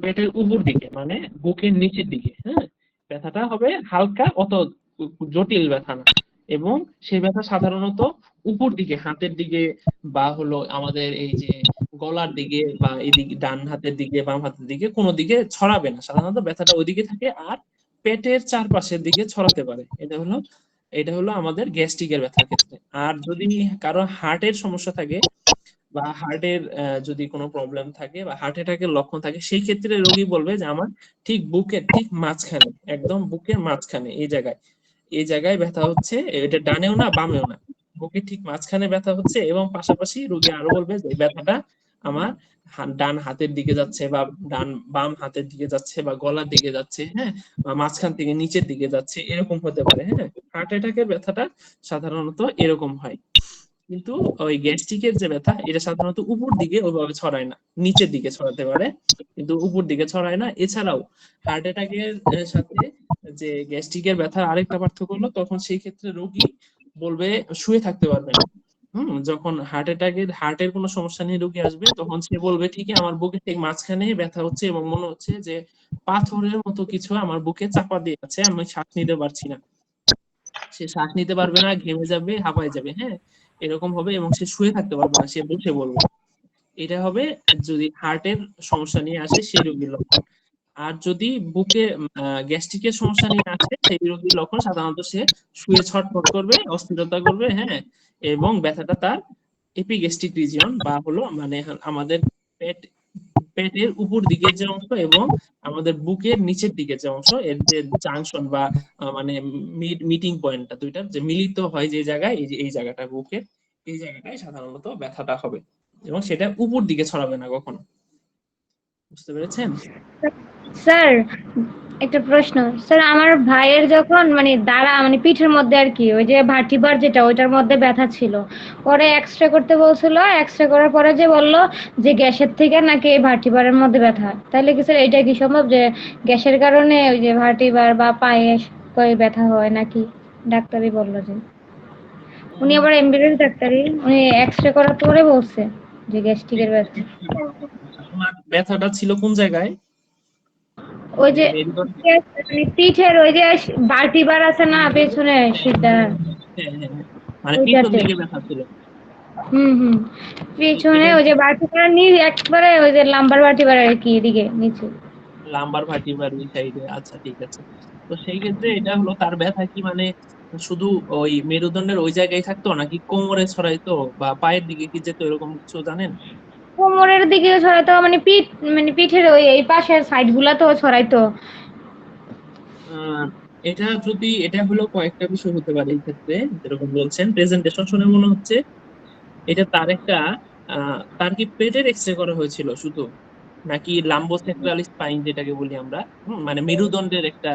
পেটের উপর দিকে, মানে বুকের নিচের দিকে। হ্যাঁ, ব্যথাটা হবে হালকা, অত জটিল ব্যথা না। এবং সেই ব্যথা সাধারণত উপর দিকে, হাতের দিকে, বা হলো আমাদের এই যে গলার দিকে, বা এদিকে ডান হাতের দিকে বাম হাতের দিকে কোনো দিকে ছড়াবে না, সাধারণত ব্যথাটা ওইদিকে থাকে আর পেটের চারপাশের দিকে ছড়াতে পারে। এটা হলো আমাদের গ্যাস্ট্রিকের ব্যথার ক্ষেত্রে। আর যদি কারো হার্টের সমস্যা থাকে বা হার্টের যদি কোনো প্রবলেম থাকে বা হার্ট অ্যাটাকের লক্ষণ থাকে, সেই ক্ষেত্রে রোগী বলবে যে আমার ঠিক বুকের ঠিক মাঝখানে, একদম বুকের মাঝখানে এই জায়গায় ব্যথা হচ্ছে। এটা ডানেও না বামেও না, বুকের ঠিক মাঝখানে ব্যথা হচ্ছে। এবং পাশাপাশি রোগী আরো বলবে যে এই ব্যথাটা আমার ডান হাতের দিকে যাচ্ছে, বা বাম হাতের দিকে যাচ্ছে, বা গলার দিকে যাচ্ছে, হ্যাঁ, বা মাঝখান থেকে নিচের দিকে যাচ্ছে, এরকম হতে পারে। হ্যাঁ, হার্ট অ্যাটাকের ব্যথাটা সাধারণত এরকম হয়। কিন্তু ওই গ্যাস্ট্রিকের যে ব্যথা এটা সাধারণত উপর দিকে ওইভাবে ছড়ায় না, নিচের দিকে ছড়াতে পারে, কিন্তু উপর দিকে ছড়ায় না। এছাড়াও হার্ট অ্যাটাকের সাথে যে গ্যাস্ট্রিকের ব্যথার আরেকটা পার্থক্য হলো, তখন সেই ক্ষেত্রে রোগী বলবে শুয়ে থাকতে পারবে না। যখন হার্টের কোনো সমস্যা নিয়ে রোগী আসবে, তখন সে বলবে ঠিকই আমার বুকের ঠিক মাঝখানে ব্যথা হচ্ছে এবং মনে হচ্ছে যে পাথরের মতো কিছু আমার বুকে চাপা দিয়ে আছে, আমি শ্বাস নিতে পারছি না। সে শ্বাস নিতে পারবে না, ঘেমে যাবে, হাঁপায় যাবে, হ্যাঁ, এরকম হবে। এবং সে শুয়ে থাকতে পারবে না, সে বসে বলবে। এটা হবে যদি হার্টের সমস্যা নিয়ে আসে সেই রোগীর লক্ষণ। আর যদি বুকে গ্যাস্ট্রিকের সমস্যা নিয়ে আসে সেই রোগীর লক্ষণ সাধারণত সে শুয়ে ছটফট করবে, অস্থিরতা করবে, হ্যাঁ, এবং ব্যথাটা তার এপিগ্যাস্ট্রিক রিজিয়ন, বা হলো মানে আমাদের পেট পেটের উপর দিকের যে অংশ এবং আমাদের বুকের নিচের দিকে যে অংশ, এর যে জাংশন বা মানে মিটিং পয়েন্টটা দুইটার যে মিলিত হয় যে জায়গায়, এই যে এই জায়গাটা বুকের, এই জায়গাটায় সাধারণত ব্যথাটা হবে। এবং সেটা উপর দিকে ছড়াবে না কখনো। বুঝতে পেরেছেন? স্যার, একটা প্রশ্ন। স্যার, আমার ভাইয়ের যখন মানে দাঁড়া মানে পিঠের মধ্যে আর কি ওই যে ভার্টিবার যেটা ওইটার মধ্যে ব্যথা ছিল, পরে এক্সরে করতে বলছিল, এক্সরে করার পরে যে বলল যে গ্যাসের থেকে নাকি এই ভার্টিবারের মধ্যে ব্যথা। তাহলে কি স্যার এটা কি সম্ভব যে গ্যাসের কারণে ওই যে ভার্টিবার বা পায়ে কই ব্যথা হয় নাকি? ডাক্তারই বলল যে, উনি আবার এমবিবিএস ডাক্তারই, উনি এক্সরে করার পরে বলছে যে গ্যাস্ট্রিকের ব্যথা। তোমার ব্যথাটা ছিল কোন জায়গায়? ওই মানে যে মেরুদণ্ড? মানে পিঠের ওই যে ভার্টিবার আছে না পেছনে হ্যাঁ, সেটা, হ্যাঁ, হ্যাঁ, হ্যাঁ। মানে পিছন ওইটাতে। দিকে ব্যথা ছিল। হুম। পিছনে এটা ওই যে ভার্টিবার একবারে ওই যে লাম্বার ভার্টিবার আর কি এদিকে নিচে। লাম্বার ভার্টিব্রার ওই সাইডে, আচ্ছা ঠিক আছে। তো সেই ক্ষেত্রে এটা হলো তার ব্যথা কি মানে শুধু ওই মেরুদণ্ডের ওই জায়গায় থাকতো নাকি কোমরে ছড়াইতো বা পায়ের দিকে কি যেত, এরকম কিছু জানেন? কোমরের দিকে ছড়াইতো, মানে পিঠ মানে পিঠের ওই এই পাশের সাইড গুলাতেও ছড়াইতো। আহ এটা হলো কয়েকটা বিষয় হতে পারে এই ক্ষেত্রে। যেরকম বলছেন প্রেজেন্টেশন শুনে মনে হচ্ছে এটা তার একটা তার কি পেটের এক্সরে করা হয়েছিল শুধু, নাকি লাম্বোসেক্রাল স্পাইন যেটাকে বলি আমরা, মানে মেরুদণ্ডের একটা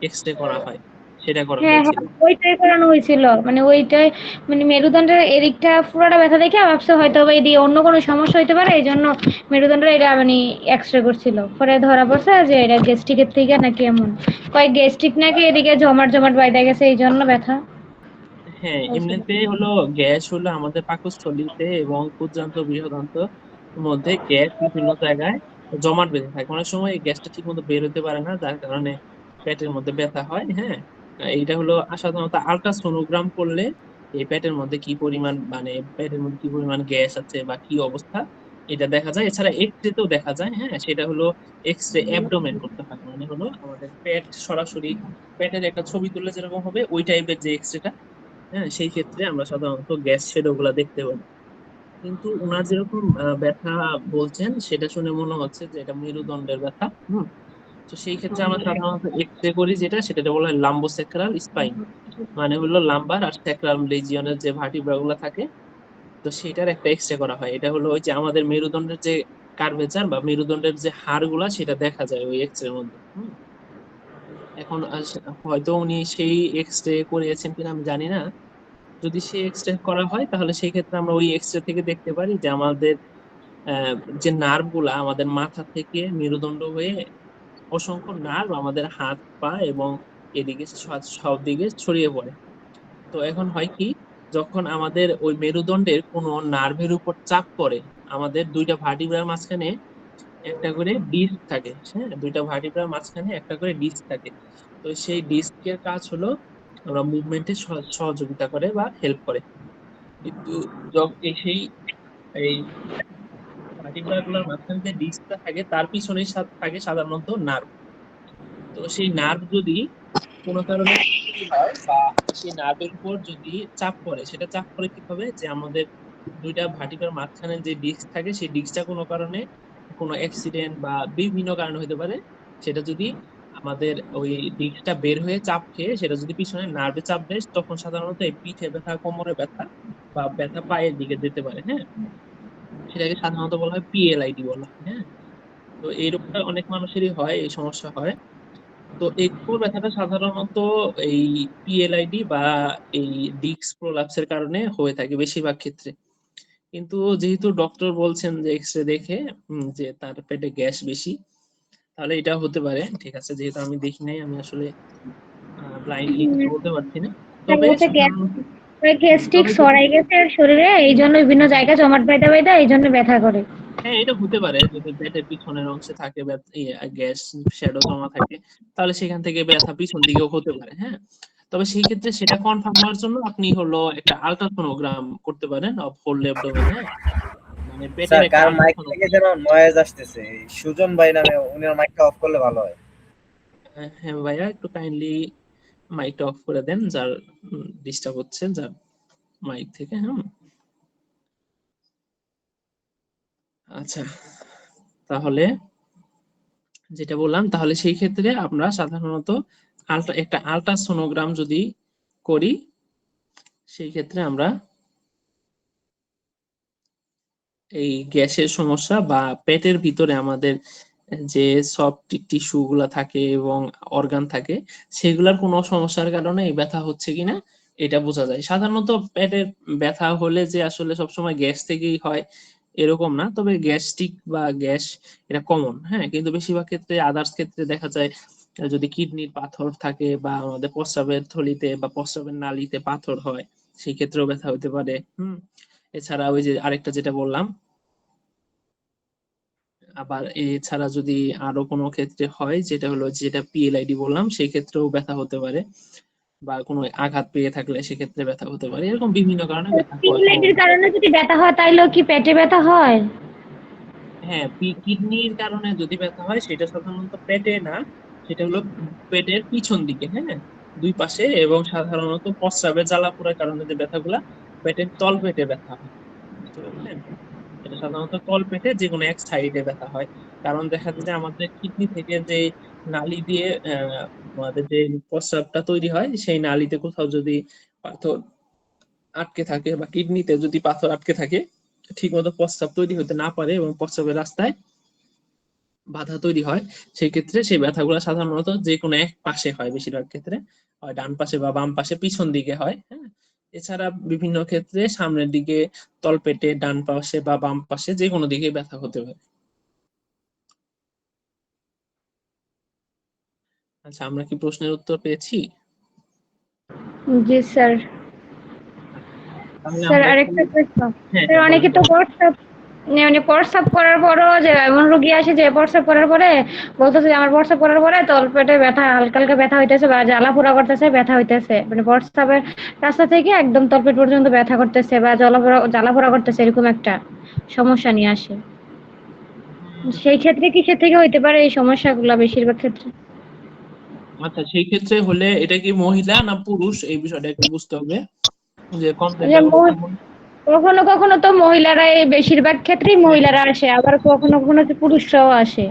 এক্সরে করা হয়, সেটা করা হ্যাঁ, হয়েছিল? হ্যাঁ, ওইটাই করানো হয়েছিল। মানে ওইটাই, মানে মেরুদণ্ডের এদিকটা পুরোটা ব্যথা দেখে ভাবছে হয়তো বা এদিকে অন্য কোনো সমস্যা হইতে পারে, এই জন্য মেরুদণ্ডের এটা মানে এক্সরে করছিল। পরে ধরা পড়ছে যে এটা গ্যাস্ট্রিকের থেকে নাকি এমন, কয় গ্যাস্ট্রিক নাকি এদিকে জমাট জমাট বাইরে গেছে এই জন্য ব্যথা হ্যাঁ, হয়েছিল। এমনিতে হলো গ্যাস হলো আমাদের পাকস্থলীতে এবং ক্ষুদ্রান্ত বৃহদান্ত্র মধ্যে গ্যাস বিভিন্ন জায়গায় জমাট বেঁধে থাকে। অনেক সময় এই গ্যাসটা ঠিক মতো বের হতে পারে না, যার কারণে পেটের মধ্যে ব্যথা হয়। হ্যাঁ, এইটা হলো সাধারণত আল্ট্রাসোনোগ্রাম করলে এই পেটের মধ্যে কি পরিমাণ, মানে পেটের মধ্যে কি পরিমাণ গ্যাস আছে বা কি অবস্থা, এটা দেখা যায়। এছাড়া এক্স রে তেও দেখা যায়। হ্যাঁ, সেটা হলো এক্স রে অ্যাবডোমেন করতে হয়, মানে হলো আমাদের পেট সরাসরি পেটের একটা ছবি তুললে যেরকম হবে ওই টাইপের যে এক্স রেটা। হ্যাঁ, সেই ক্ষেত্রে আমরা সাধারণত গ্যাস শ্যাডো গুলা দেখতে পাই। কিন্তু ওনার যেরকম ব্যথা বলছেন সেটা শুনে মনে হচ্ছে যে এটা মেরুদণ্ডের ব্যথা। হুম। তো সেই ক্ষেত্রে আমরা সাধারণত এক্স-রে করি যেটা, সেটা বলা হয় লাম্বোস্যাক্রাল স্পাইন, মানে হলো লাম্বার আর স্যাক্রাল রিজিয়নের যে ভার্টিব্রা গুলো থাকে, তো সেটার একটা এক্স-রে করা হয়। এটা হলো ওই যে আমাদের মেরুদণ্ডের যে কার্ভেচার বা মেরুদণ্ডের যে হাড়গুলা, সেটা দেখা যায় ওই এক্স-রের মধ্যে। এখন হয়তো উনি সেই এক্স-রে করিয়েছেন কিনা আমি জানি না। যদি সেই এক্স-রে করা হয় তাহলে সেই ক্ষেত্রে আমরা ওই এক্স-রে থেকে দেখতে পারি যে আমাদের আহ, যে নার্ভ গুলা আমাদের মাথা থেকে মেরুদণ্ড হয়ে অসংখ্য নার্ভ আমাদের হাত পা এবং এদিকে সব দিকে ছড়িয়ে পড়ে। তো এখন হয় কি, যখন আমাদের ওই মেরুদণ্ডের কোনো নার্ভের উপর চাপ পড়ে, আমাদের দুইটা ভার্টিব্রার মাঝখানে একটা করে ডিস্ক থাকে। হ্যাঁ, দুইটা ভার্টিব্রার মাঝখানে একটা করে ডিস্ক থাকে। তো সেই ডিস্কের কাজ হলো আমরা মুভমেন্টে সহযোগিতা করে বা হেল্প করে। কিন্তু সেই এই ভার্টিব্রা গুলোর মাঝখানে যে ডিস্কটা থাকে তার পিছনেই থাকে সাধারণত নার্ভ। তো সেই নার্ভ যদি কোনো কারণে injury হয় বা সেই নার্ভের উপর যদি চাপ পড়ে, সেটা চাপ পড়ে কি হবে যে আমাদের দুইটা ভার্টিব্রার মাঝখানে যে ডিস্ক থাকে সেই ডিস্কটা কোনো কারণে, কোনো অ্যাক্সিডেন্ট বা বিভিন্ন কারণে হতে পারে, সেটা যদি আমাদের ওই ডিস্কটা বের হয়ে চাপ খেয়ে সেটা যদি পিছনে নার্ভে চাপ দেয়, তখন সাধারণত এই পিঠে ব্যথা, কোমরে ব্যথা বা ব্যথা পায়ের দিকে যেতে পারে। হ্যাঁ, সেটাকে সাধারণত বলা হয় পিএলআইডি বলা হয়। হ্যাঁ, তো এই রোগটা অনেক মানুষেরই হয়, এই সমস্যা হয়। তো এই কোমর ব্যথাটা সাধারণত এই পিএলআইডি বা এই ডিস্ক প্রোলাপসের কারণে হয়ে থাকে বেশিরভাগ ক্ষেত্রে। কিন্তু যেহেতু ডক্টর বলছেন যে এক্সরে দেখে যে তার পেটে গ্যাস বেশি, তাহলে এটা হতে পারে। ঠিক আছে, যেহেতু আমি দেখি নাই, আমি আসলে ব্লাইন্ডলি কিছু বলতে পারছি না। তবে সাধারণত গ্যাস্ট্রিক তবে যদি ছড়াই গেছে শরীরে, এই জন্য বিভিন্ন জায়গায় জমাট বাঁধা বাঁধা এই জন্য ব্যথা করে। হ্যাঁ, এটা হতে পারে যদি পেটের পিছনের অংশে থাকে গ্যাস শ্যাডো জমা থাকে, তাহলে সেখান থেকে ব্যথা পিছন দিকেও হতে পারে। হ্যাঁ, তবে সেই ক্ষেত্রে সেটা কনফার্ম হওয়ার জন্য আপনি হলো একটা আলট্রাসোনোগ্রাম করতে পারেন অফ হোল অ্যাবডোমেন। হ্যাঁ, মানে পেটের স্যার, একটা কার মাইক থেকে আলট্রাসোনোগ্রাম। যেন নয়েজ আসতেছে, এই সুজন ভাই নামে, উনার মাইকটা অফ করলে ভালো হয়। হ্যাঁ ভাইয়া, একটু কাইন্ডলি মাইকটা অফ করে দেন, যার ডিস্টার্ব হচ্ছে যার মাইক থেকে। হ্যাঁ, আচ্ছা, তাহলে যেটা বললাম, তাহলে সেই ক্ষেত্রে আমরা সাধারণত একটা আলট্রাসোনোগ্রাম যদি করি, সেই ক্ষেত্রে আমরা এই গ্যাসের সমস্যা বা পেটের ভিতরে আমাদের যে সফট টিস্যু গুলা থাকে এবং অর্গান থাকে, সেগুলার কোনো সমস্যার কারণে এই ব্যথা হচ্ছে কিনা এটা বোঝা যায়। সাধারণত পেটের ব্যথা হলে যে আসলে সবসময় গ্যাস থেকেই হয় এরকম না, তবে গ্যাস্ট্রিক বা গ্যাস এটা কমন। হ্যাঁ, কিন্তু বেশিরভাগ ক্ষেত্রে আদার্স ক্ষেত্রে দেখা যায় যদি কিডনির পাথর থাকে বা আমাদের প্রস্রাবের থলিতে বা প্রস্রাবের নালীতে পাথর হয়, সেই ক্ষেত্রেও ব্যথা হতে পারে। এছাড়া ওই যে আরেকটা যেটা বললাম, আবার এছাড়া যদি আরো কোনো ক্ষেত্রে হয়, যেটা হলো যেটা পিএলআইডি বললাম, সেই ক্ষেত্রেও ব্যথা হতে পারে। বা কোনো আঘাত পেয়ে থাকলে সেক্ষেত্রে ব্যথা হতে পারে। এরকম বিভিন্ন কারণে ব্যথা হওয়ার পিএলআইডির সম্ভাবনা। কারণে যদি ব্যথা হয় তাইলেও কি পেটে ব্যথা হয়? হ্যাঁ, কিডনির কারণে যদি ব্যথা হয় সেটা সাধারণত পেটে না, সেটা হলো পেটের পিছন দিকে। হ্যাঁ, দুই পাশে, এবং সাধারণত প্রস্রাবের জ্বালাপোড়ার কারণে যে ব্যথাগুলা পেটের তল পেটে ব্যথা হয়। বুঝতে পারছেন? এটা সাধারণত তল পেটে যে কোনো এক সাইডে ব্যথা হয়। কারণ দেখা যায় যে আমাদের কিডনি থেকে যে নালী দিয়ে আমাদের যে প্রস্রাবটা তৈরি হয়, সেই নালীতে কোথাও যদি পাথর আটকে থাকে বা কিডনিতে যদি পাথর আটকে থাকে, ঠিক মতো প্রস্রাব তৈরি হতে না পারে এবং প্রস্রাবের রাস্তায় বাধা তৈরি হয়, সেই ক্ষেত্রে সেই ব্যথাগুলো সাধারণত যে কোনো এক পাশে হয়। বেশিরভাগ ক্ষেত্রে হয় ডান পাশে বা বাম পাশে, পিছন দিকে হয়। হ্যাঁ, এছাড়া বিভিন্ন ক্ষেত্রে সামনের দিকে, তলপেটে, ডান পাশে বা বাম পাশে, যে কোনো দিকে ব্যথা হতে পারে। আচ্ছা, আমরা কি প্রশ্নের উত্তর পেয়েছি? জি স্যার। তাহলে স্যার আমরা একটু। আরেকটা প্রশ্ন, হ্যাঁ স্যার হ্যাঁ, বলেন অনেকে তো বলেন। প্রস্রাব মানে প্রস্রাব করার পরও, যে এমন রোগী আসে যে প্রস্রাব করার পরে বলতেছে যে আমার প্রস্রাব করার পরে তলপেটে ব্যথা, হালকা হালকা ব্যথা হইতেছে বা জ্বালা পোড়া করতেছে, ব্যথা হইতেছে, মানে প্রস্রাবের রাস্তা থেকে একদম তলপেট পর্যন্ত ব্যথা করতেছে বা জ্বালা পোড়া করতেছে, এরকম একটা সমস্যা নিয়ে আসে। উম, সেই ক্ষেত্রে কিসের থেকে হইতে পারে এই সমস্যাগুলো বেশিরভাগ ক্ষেত্রে? আচ্ছা, সেই ক্ষেত্রে হলে এটা কি মহিলা না পুরুষ, এই বিষয়টা একটু বুঝতে হবে, যে যে কমপ্লেনটা মূলত কখনো কখনো তো মহিলারাই, বেশিরভাগ ক্ষেত্রেই হ্যাঁ মহিলারা আসে, আবার কখনো কখনো তো পুরুষরাও আসে।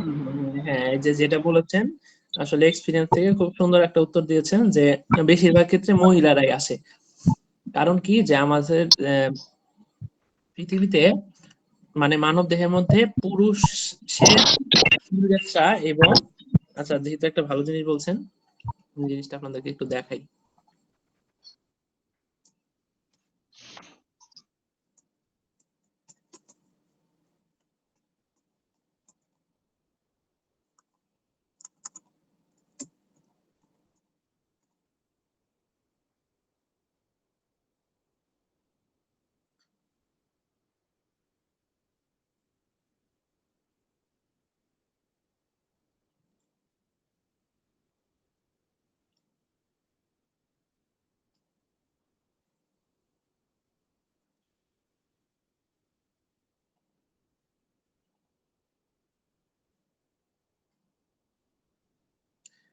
হ্যাঁ, এই যে যেটা বলেছেন আসলে এক্সপিরিয়েন্স থেকে খুব সুন্দর একটা উত্তর দিয়েছেন যে বেশিরভাগ ক্ষেত্রে মহিলারাই আসে। কারণ কি যে আমাদের পৃথিবীতে মানে মানব দেহের মধ্যে পুরুষের ইউরেথ্রা এবং আচ্ছা যেহেতু একটা ভালো জিনিস বলছেন জিনিসটা আপনাদেরকে একটু দেখাই।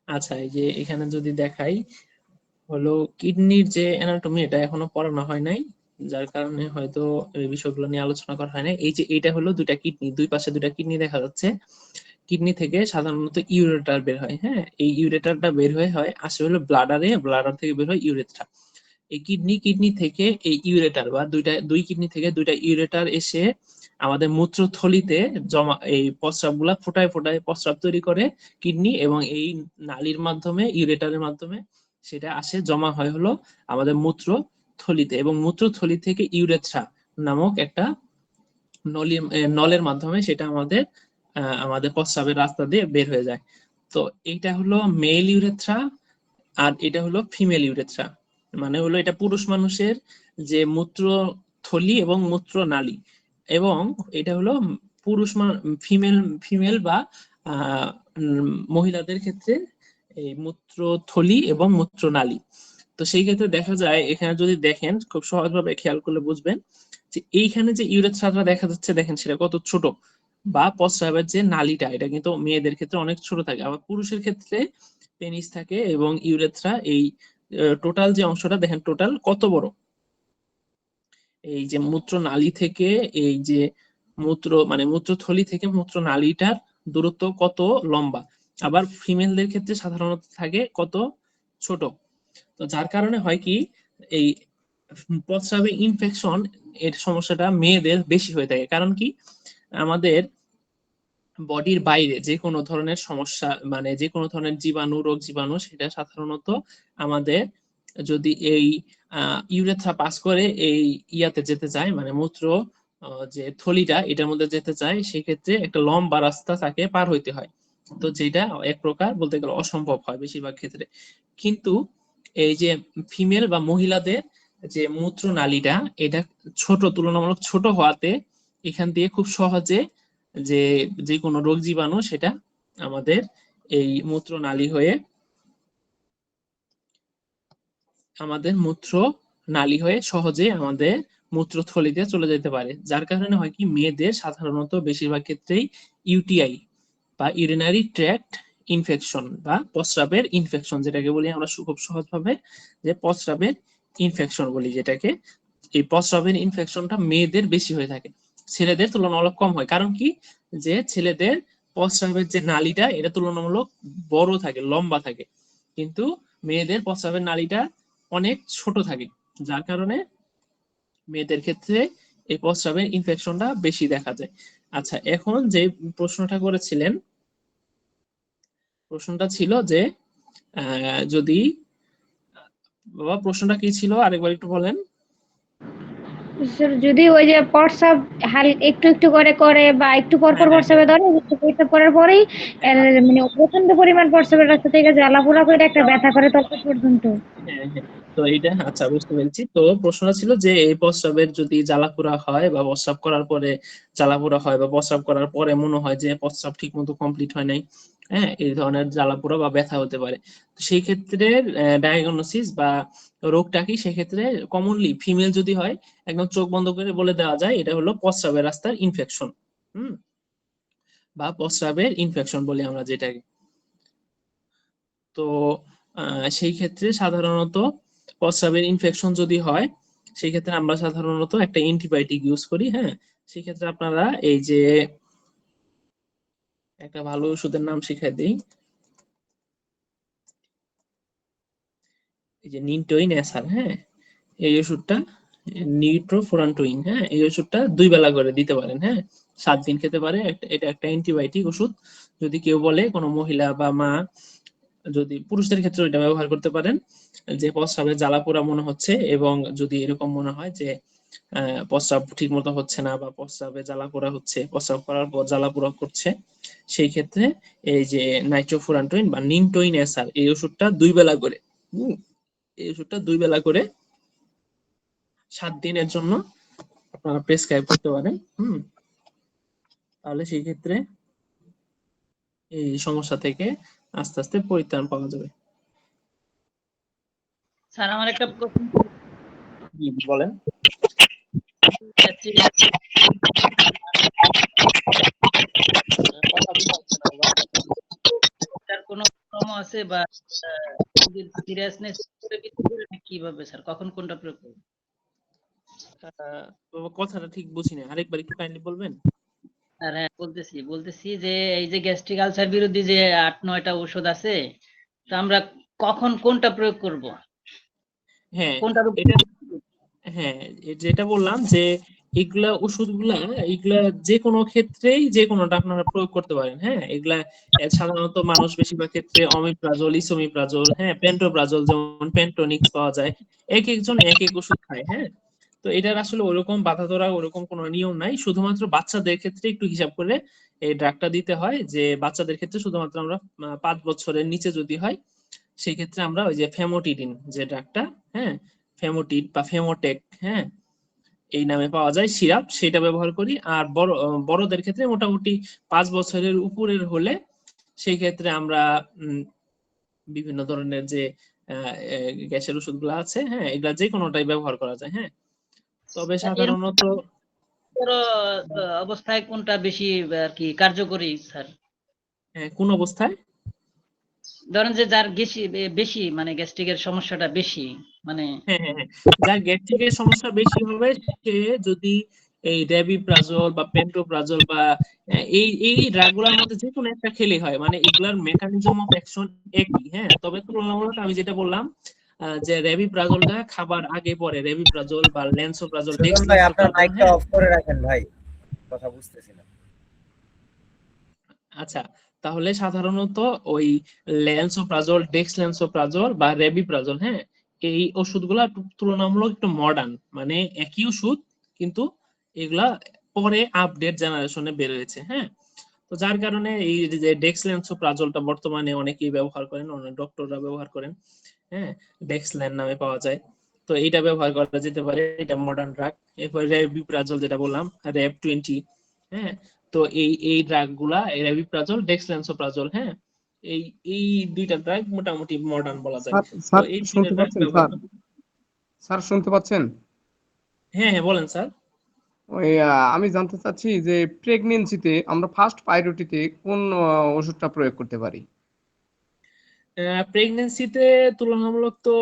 আচ্ছা এই যে এখানে যদি দেখাই হলো কিডনির যে অ্যানাটমি এটা এখনো পড়ানো হয় নাই, যার কারণে হয়তো এই বিষয়গুলো নিয়ে আলোচনা করা হয় না। এই যে এটা হলো দুইটা কিডনি, দুই পাশে দুইটা কিডনি দেখা যাচ্ছে। কিডনি থেকে সাধারণত ইউরেটার বের হয়। হ্যাঁ, এই ইউরেটারটা বের হয়ে হয় আসে হলো ব্লাডারে, ব্লাডার থেকে বের হয় ইউরেথ্রা। এই কিডনি থেকে এই ইউরেটার বা দুই কিডনি থেকে দুইটা ইউরেটার এসে আমাদের মূত্রথলিতে জমা এই প্রস্রাবগুলা ফোটায় ফোটায় প্রস্রাব তৈরি করে কিডনি, এবং এই নালীর মাধ্যমে ইউরেটারের মাধ্যমে সেটা আসে জমা হয় হলো আমাদের মূত্রথলিতে, এবং মূত্রথলি থেকে ইউরেথ্রা নামক একটা নলের মাধ্যমে সেটা আমাদের প্রস্রাবের রাস্তা দিয়ে বের হয়ে যায়। তো এইটা হলো মেল ইউরেথ্রা আর এটা হলো ফিমেল ইউরেথ্রা। মানে হলো এটা পুরুষ মানুষের যে মূত্রথলি এবং মূত্রনালী, এবং এটা হলো পুরুষ ফিমেল ফিমেল বা মহিলাদের ক্ষেত্রে এই মূত্রথলি এবং মূত্রনালী। তো সেই ক্ষেত্রে দেখা যায় এখানে যদি দেখেন খুব সহজভাবে খেয়াল করলে বুঝবেন যে এইখানে যে ইউরেথ্রাটা দেখা যাচ্ছে দেখেন সেটা কত ছোট, বা প্রস্রাবের যে নালীটা এটা কিন্তু মেয়েদের ক্ষেত্রে অনেক ছোট থাকে, আবার পুরুষের ক্ষেত্রে পেনিস থাকে এবং ইউরেথ্রা এই টোটাল যে অংশটা দেখেন টোটাল কত বড়। এই যে মূত্রনালী থেকে এই যে মূত্রথলি থেকে মূত্রনালীটার দূরত্ব কত লম্বা, আবার ফিমেলদের ক্ষেত্রে সাধারণত থাকে কত ছোট। তো যার কারণে হয় কি এই প্রস্রাবে ইনফেকশন এর সমস্যাটা মেয়েদের বেশি হয়ে থাকে। কারণ কি আমাদের বডির বাইরে যে কোনো ধরনের সমস্যা মানে যে কোনো ধরনের রোগ জীবাণু সেটা সাধারণত আমাদের যদি এই ইউরেথ্রা পাস করে এই ইয়াতে যেতে চায় মানে মূত্র যে থলিটা এটার মধ্যে যেতে চায়, সেক্ষেত্রে একটা লম্বা রাস্তা তাকে পার হইতে হয়। তো যেটা এক প্রকার বলতে গেলে অসম্ভব হয় বেশিরভাগ ক্ষেত্রে। কিন্তু এই যে ফিমেল বা মহিলাদের যে মূত্রনালীটা এটা তুলনামূলক ছোট হওয়াতে এখান দিয়ে খুব সহজে যে যে কোনো রোগ জীবাণু সেটা আমাদের এই মূত্রনালী হয়ে সহজে আমাদের মূত্রথলিতে চলে যেতে পারে। যার কারণে হয় কি মেয়েদের সাধারণত বেশিরভাগ ক্ষেত্রেই ইউটিআই বা ইউরিনারি ট্র্যাক্ট ইনফেকশন বা প্রস্রাবের ইনফেকশন, যেটাকে বলি আমরা খুব সহজভাবে যে প্রস্রাবের ইনফেকশন বলি, যেটাকে এই প্রস্রাবের ইনফেকশনটা মেয়েদের বেশি হয়ে থাকে, ছেলেদের তুলনামূলক কম হয়। কারণ কি যে ছেলেদের প্রস্রাবের যে নালীটা এটা তুলনামূলক বড় থাকে, লম্বা থাকে, কিন্তু মেয়েদের প্রস্রাবের নালীটা অনেক ছোট থাকে, যার কারণে মেয়েদের ক্ষেত্রে এই প্রস্রাবের ইনফেকশনটা বেশি দেখা যায়। আচ্ছা এখন যে প্রশ্নটা করেছিলেন, প্রশ্নটা ছিল যে যদি বাবা প্রশ্নটা কি ছিল আরেকবার একটু বলেন। স্যার যদি ওই যে প্রস্রাব একটু একটু করে করে বা একটু পর পর প্রস্রাবে ধরে একটু প্রস্রাব করার পরেই মানে প্রচন্ড পরিমাণ প্রস্রাবের রাস্তা থেকে জ্বালাপোড়া করে একটা ব্যথা করে তখন পর্যন্ত। হ্যাঁ হ্যাঁ, তো এইটা আচ্ছা বুঝতে পেরেছি। তো প্রশ্নটা ছিল যে এই প্রস্রাবের যদি জ্বালাপোড়া হয় বা প্রস্রাব করার পরে জ্বালাপোড়া হয় বা প্রস্রাব করার পরে মনে হয় যে প্রস্রাব ঠিক মতো কমপ্লিট হয় নাই, হ্যাঁ এই ধরনের জ্বালাপোড়া বা ব্যথা হতে পারে। তো সেই ক্ষেত্রে ডায়াগনোসিস বা রোগটা কি, সেক্ষেত্রে কমনলি ফিমেল যদি হয় একদম চোখ বন্ধ করে বলে দেওয়া যায় এটা হলো প্রস্রাবের রাস্তার ইনফেকশন, বা প্রস্রাবের ইনফেকশন বলি আমরা যেটাকে। তো সেই ক্ষেত্রে সাধারণত প্রস্রাবের ইনফেকশন যদি হয় সেই ক্ষেত্রে আমরা সাধারণত একটা অ্যান্টিবায়োটিক ইউজ করি। হ্যাঁ, সেই ক্ষেত্রে আপনারা এই যে একটা ভালো ওষুধের নাম শিখাই দিই, এই যে নিনটোইন এসার, হ্যাঁ, এই ওষুধটা নিউট্রোফুরান্টোইন, হ্যাঁ, এই ওষুধটা 2 বেলা করে দিতে পারেন, হ্যাঁ, 7 দিন খেতে পারে। এটা একটা অ্যান্টিবায়োটিক ওষুধ। যদি কেউ বলে, কোনো মহিলা বা মা, যদি পুরুষদের ক্ষেত্রে এটা ব্যবহার করতে পারেন, যে প্রস্রাবে জ্বালা পোড়া মনে হচ্ছে এবং যদি এরকম মনে হয় যে প্রস্রাব ঠিক মতো হচ্ছে না বা প্রস্রাবে জ্বালা পোড়া হচ্ছে, প্রস্রাব করার পর জ্বালা পোড়া করছে, সেই ক্ষেত্রে এই যে নাইট্রোফুরান্টোইন বা নিনটোইন এসার এই ওষুধটা 2 বেলা করে, এই ওষুধটা 2 বেলা করে 7 দিনের জন্য আপনারা প্রেসক্রাইব করতে পারেন। তাহলে সেই ক্ষেত্রে এই সমস্যা থেকে আস্তে আস্তে পরিত্রাণ পাওয়া যাবে। স্যার আমার একটা প্রশ্ন বলেন। যাচ্ছে, কথা বুঝতে পারছি না বাবা। এটার কোনো ক্রম আছে বা সিরিয়াসনেস কিভাবে স্যার, কখন কোনটা প্রয়োগ করব? বাবা, কথাটা ঠিক বুঝি না, আরেকবার একটু কাইন্ডলি বলবেন? আর হ্যাঁ, বলতেছি যে এই যে গ্যাস্ট্রিক আলসার বিরোধী যে 8-9টা ঔষধ আছে, তো আমরা কখন কোনটা প্রয়োগ করব, হ্যাঁ, কোনটার উপর? এটা, হ্যাঁ, যেটা বললাম যে এগুলা ওষুধগুলা, এগুলা যে কোনো ক্ষেত্রেই যে কোনোটা আপনারা প্রয়োগ করতে পারেন, হ্যাঁ, এগুলা সাধারণত মানুষ বেশিরভাগ ক্ষেত্রে অমিপ্রাজল, ইসোমিপ্রাজল, হ্যাঁ, পেন্টোপ্রাজল, যেমন পেন্টোনিক্স পাওয়া যায়, এক একজন এক এক ওষুধ খায়, হ্যাঁ। তো এটার আসলে ওরকম বাধা ধরা ওরকম কোনো নিয়ম নাই, শুধুমাত্র বাচ্চাদের ক্ষেত্রে একটু হিসাব করে এই ড্রাগটা দিতে হয়, যে বাচ্চাদের ক্ষেত্রে শুধুমাত্র আমরা 5 বছরের নিচে যদি হয়, সেই ক্ষেত্রে আমরা ওই যে ফেমোটিডিন যে ড্রাগটা, হ্যাঁ, ফেমোটিড বা ফেমোটেক, হ্যাঁ, এই নামে পাওয়া যায় সিরাপ, সেটা ব্যবহার করি। আর বড়দের ক্ষেত্রে মোটামুটি 5 বছরের উপরের হলে সেই ক্ষেত্রে আমরা বিভিন্ন ধরনের যে গ্যাসের ওষুধগুলো আছে, হ্যাঁ, এগুলা যে কোনোটাই ব্যবহার করা যায়, হ্যাঁ। তবে এর সাধারণত বড় অবস্থায় কোনটা বেশি আর কি কার্যকরী স্যার? কোন অবস্থায়? ধরেন যে যার বেশি মানে গ্যাস্ট্রিকের সমস্যাটা বেশি, মানে হ্যাঁ, হ্যাঁ, হ্যাঁ, যার গ্যাস্ট্রিকের সমস্যা বেশি হবে, সে যদি এই রেবিপ্রাজল বা পেন্টোপ্রাজল বা এই এই ড্রাগগুলোর মধ্যে যে কোনো একটা খেলে হয়, মানে এগুলার মেকানিজম অফ অ্যাকশন একই, হ্যাঁ, তবে তুলনামূলক আমি যেটা বললাম, যে রেবিপ্রাজলটা খাবার আগে পরে রেবিপ্রাজল বা ল্যান্সোপ্রাজল, সুজন ভাই আপনার ডেক্সলেন্সোপ্রাজল, মাইকটা হ্যাঁ। অফ করে রাখেন ভাই, কথা বুঝতেছি না। আচ্ছা, তাহলে সাধারণত ওই ল্যান্সোপ্রাজল, ডেক্সল্যান্সোপ্রাজল বা রেবিপ্রাজল, হ্যাঁ, এই ওষুধগুলা তুলনামূলক একটু মডার্ন, মানে একই ওষুধ কিন্তু এগুলা পরে আপডেট জেনারেশনে বের হয়েছে, হ্যাঁ। তো যার কারণে এই যে ডেক্সল্যান্সোপ্রাজলটা বর্তমানে অনেকেই ব্যবহার করেন, অনেক ডক্টররা ব্যবহার করেন, হ্যাঁ, ডেক্সল্যান নামে পাওয়া যায়। তো এইটা ব্যবহার করা যেতে পারে, এটা মডার্ন ড্রাগ। এরপর রেবিপ্রাজল যেটা বললাম, রেব 20, হ্যাঁ। তো এই ড্রাগ গুলা, রেবিপ্রাজল, ডেক্সল্যান্সোপ্রাজল, হ্যাঁ, এই এই দুইটা ড্রাগ মোটামুটি মডার্ন বলা যায়। স্যার তো স্যার এই দুইটা শুনতে ড্রাগ পাচ্ছেন ব্যবহার স্যার? করা। স্যার শুনতে পাচ্ছেন? হ্যাঁ, হ্যাঁ, বলেন স্যার। ওই আমি জানতে চাচ্ছি যে প্রেগনেন্সিতে আমরা ফার্স্ট প্রায়োরিটিতে কোন ওষুধটা প্রয়োগ করতে পারি? প্রেগনেন্সিতে তুলনামূলক তো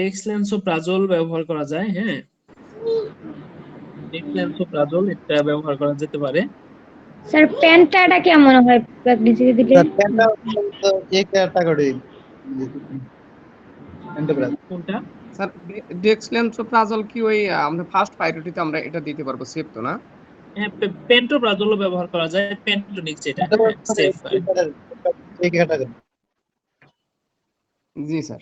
ডেক্সল্যান্সোপ্রাজল ব্যবহার করা যায়, হ্যাঁ, ডেক্সল্যান্সোপ্রাজল এটা ব্যবহার করা যেতে পারে। স্যার প্যান্টাটা কেমন হয় প্রেগনেন্সিতে দিলে? एक टाकाडी एंटरप्राइज কোনটা? স্যার ডেক্সল্যান্সোপ্রাজল কি ওই আমরা ফার্স্ট প্রায়োরিটিতে আমরা এটা দিতে পারবো, সেফ তো না? হ্যাঁ, পেন্টোপ্রাজলও ব্যবহার করা যায়, পেন্টোনিক্স যেটা, হ্যাঁ, সেফ। एक टाकाडी জি স্যার।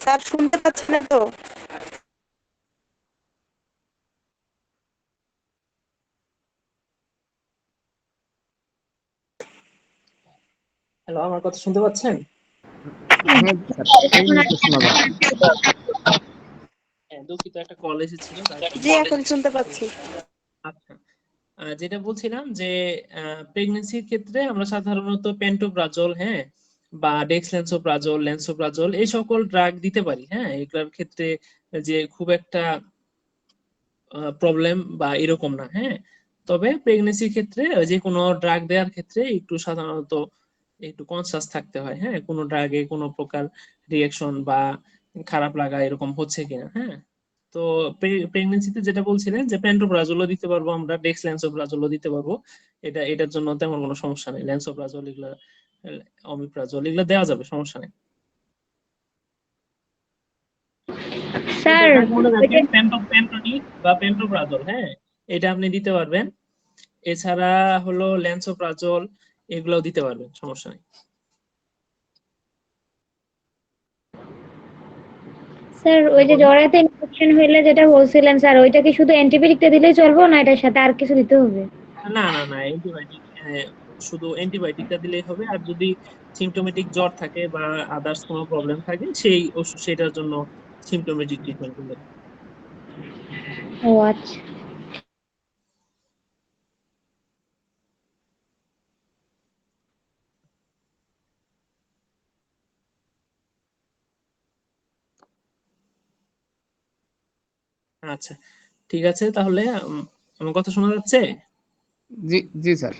স্যার শুনতে পাচ্ছেন না তো? হ্যালো, আমার কথা শুনতে পাচ্ছেন? হ্যাঁ স্যার, এই মুহূর্তে শোনা যাচ্ছে। হ্যাঁ, দুঃখিত, একটা কল এসেছিল তার জি, কারণে। এখন শুনতে পাচ্ছি। আচ্ছা, যেটা বলছিলাম যে প্রেগন্যান্সির ক্ষেত্রে আমরা সাধারণত পেন্টোপ্রাজল, হ্যাঁ, বা ডেক্সলেন্সোপ্রাজল, ল্যান্সোপ্রাজল এই সকল ড্রাগ দিতে পারি। হ্যাঁ, এগুলোর ক্ষেত্রে যে খুব একটা প্রবলেম বা এরকম না। হ্যাঁ, তবে প্রেগনেন্সির ক্ষেত্রে যে কোনো ড্রাগ দেওয়ার ক্ষেত্রে একটু সাধারণত একটু কনসাস থাকতে হয়। হ্যাঁ, কোনো ড্রাগে কোনো প্রকার রিয়াকশন বা খারাপ লাগা এরকম হচ্ছে কিনা। হ্যাঁ, তো প্রেগনেন্সিতে যেটা বলছিলেন যে পেন্টোপ্রাজলও দিতে পারবো আমরা, ডেক্সল্যান্সোপ্রাজলও দিতে পারবো। এটার জন্য তেমন কোনো সমস্যা নেই। ল্যান্সোপ্রাজল এগুলা, অমিপ্রাজল এগুলা দেওয়া যাবে, সমস্যা নেই। স্যার ড্রাগ মনে ওই যে রাখবেন পেন্টোনিক বা পেন্টোপ্রাজল, হ্যাঁ, এটা আপনি দিতে পারবেন। এছাড়া হলো ল্যান্সোপ্রাজল এগুলোও দিতে পারবেন, সমস্যা নেই। স্যার ওই হ্যাঁ, যে বলুন। জরায়ুতে ইনফেকশন হইলে যেটা বলছিলেন স্যার, ওইটা কি শুধু অ্যান্টিবায়োটিকটা দিলেই চলবে, না এটার সাথে আর কিছু দিতে হবে? না না না, অ্যান্টিবায়োটিক, শুধু অ্যান্টিবায়োটিকটা দিলেই হবে। আর যদি সিমটোমেটিক জ্বর থাকে বা আদার্স কোনো প্রবলেম থাকে সেই ওষুধ, সেটার জন্য সিমটোমেটিক ট্রিটমেন্ট করবেন। ও আচ্ছা। আচ্ছা, ঠিক আছে তাহলে। আমার কথা শোনা যাচ্ছে? জি জি স্যার।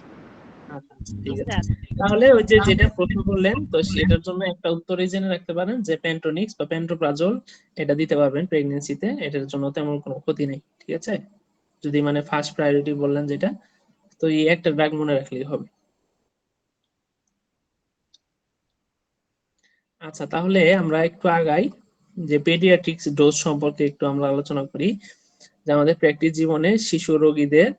আচ্ছা আচ্ছা, ঠিক আছে। তাহলে ওই যে যেটা প্রশ্ন করলেন, তো সেটার জন্য একটা উত্তরই জেনে রাখতে পারেন যে পেন্টোনিক্স বা পেন্টোপ্রাজল এটা দিতে পারবেন প্রেগনেন্সিতে, এটার জন্য তেমন কোনো ক্ষতি নেই। ঠিক আছে, যদি মানে ফার্স্ট প্রায়োরিটি বললেন যেটা, তো এই একটা ড্রাগ মনে রাখলেই হবে। আচ্ছা, তাহলে আমরা একটু আগাই, যে পেডিয়াট্রিক্স ডোজ সম্পর্কে একটু আমরা আলোচনা করি। যে আমাদের প্র্যাকটিস জীবনে শিশু রোগীদের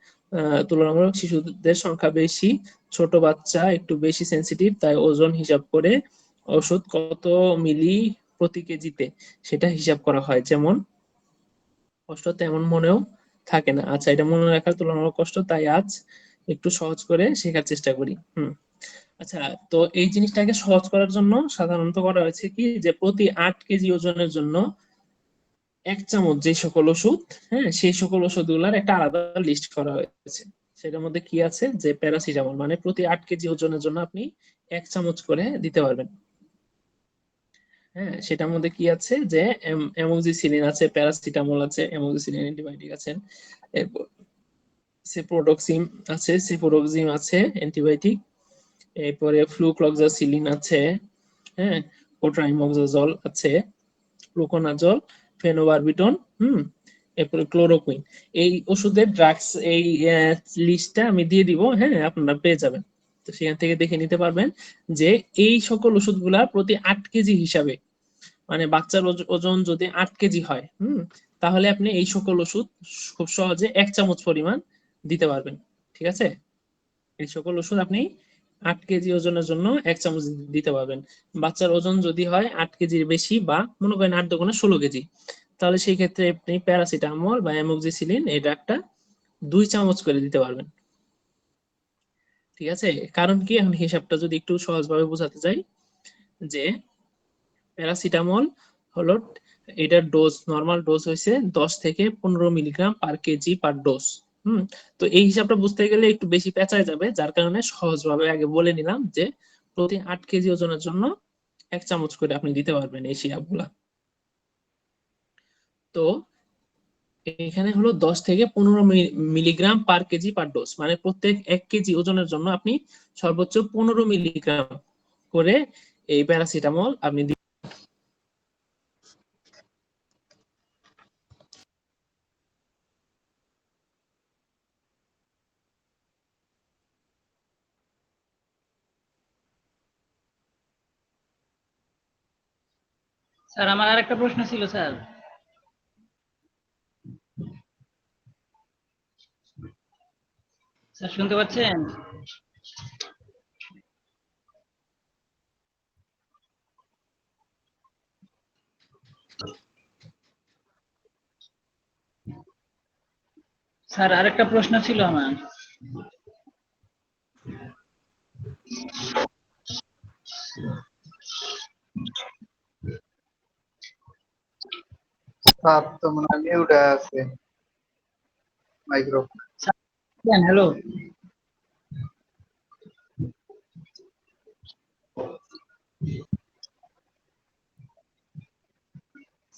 তুলনামূলক শিশুদের সংখ্যা বেশি, ছোট বাচ্চা একটু বেশি সেনসিটিভ, তাই ওজন হিসাব করে ওষুধ কত মিলি প্রতি কেজিতে সেটা হিসাব করা হয়। যেমন কষ্ট তেমন মনেও থাকে না। আচ্ছা, এটা মনে রাখার তুলনামূলক কষ্ট, তাই আজ একটু সহজ করে শেখার চেষ্টা করি। আচ্ছা, তো এই জিনিসটাকে সহজ করার জন্য সাধারণত করা হয়েছে কি, যে প্রতি 8 কেজি ওজনের জন্য 1 চামচ যে সকল ওষুধ, হ্যাঁ, সেই সকল ওষুধগুলোর একটা আলাদা লিস্ট করা হয়েছে। সেটার মধ্যে কি আছে, যে প্যারাসিটামল মানে প্রতি 8 কেজি ওজনের জন্য আপনি 1 চামচ করে দিতে পারবেন। হ্যাঁ, সেটার মধ্যে কি আছে, যে অ্যামোক্সিসিলিন আছে, প্যারাসিটামল আছে, অ্যামোক্সিসিলিন অ্যান্টিবায়োটিক আছে, এরপর সেপ্রোডক্সিম আছে, সেফোরোক্সিম আছে অ্যান্টিবায়োটিক, এরপরে ফ্লুক্লক্সাসিলিন আছে, হ্যাঁ, কোট্রাইমোক্সাজল আছে, ফ্লুকোনাজল, ফেনোবারবিটন, এরপরে ক্লোরোকুইন। এই ওষুধের ড্রাগস এই লিস্টটা আমি দিয়ে দিব, হ্যাঁ, আপনারা পেয়ে যাবেন। তো সেখান থেকে দেখে নিতে পারবেন যে এই সকল ওষুধগুলা প্রতি 8 কেজি হিসাবে, মানে বাচ্চার ওজন যদি 8 কেজি হয়, তাহলে আপনি এই সকল ওষুধ খুব সহজে 1 চামচ পরিমাণ দিতে পারবেন। ঠিক আছে, এই সকল ওষুধ আপনি 8 কেজি ওজনের জন্য 1 চামচ দিতে পারবেন। বাচ্চার ওজন যদি হয় 8 কেজির বেশি, বা মনে করেন 8 × 2 = 16 কেজি, তাহলে সেই ক্ষেত্রে আপনি প্যারাসিটামল বা অ্যামোক্সিসিলিন এটা একটা 2 চামচ করে দিতে পারবেন। ঠিক আছে, কারণ কি, এখন হিসাবটা যদি একটু সহজভাবে বোঝাতে চাই, যে প্যারাসিটামল হলো, এটার ডোজ, নর্মাল ডোজ হয়েছে 10 থেকে 15 মিলিগ্রাম/কেজি/ডোজ। তো এই হিসাবটা বুঝতে গেলে একটু বেশি পেঁচায় যাবে, যার কারণে সহজভাবে আগে বলে নিলাম যে প্রতি 8 কেজি ওজনের জন্য 1 চামচ করে আপনি দিতে পারবেন এই সিরাপগুলা। তো এখানে হলো 10 থেকে 15 মিলিগ্রাম/কেজি/ডোজ, মানে প্রত্যেক 1 কেজি ওজনের জন্য আপনি সর্বোচ্চ 15 মিলিগ্রাম করে এই প্যারাসিটামল আপনি স্যার আমার আরেকটা প্রশ্ন ছিল স্যার। স্যার শুনতে পাচ্ছেন? স্যার আরেকটা প্রশ্ন ছিল আমার। স্যার তো মনে হয় মিউটে আছে মাইক্রো। হ্যালো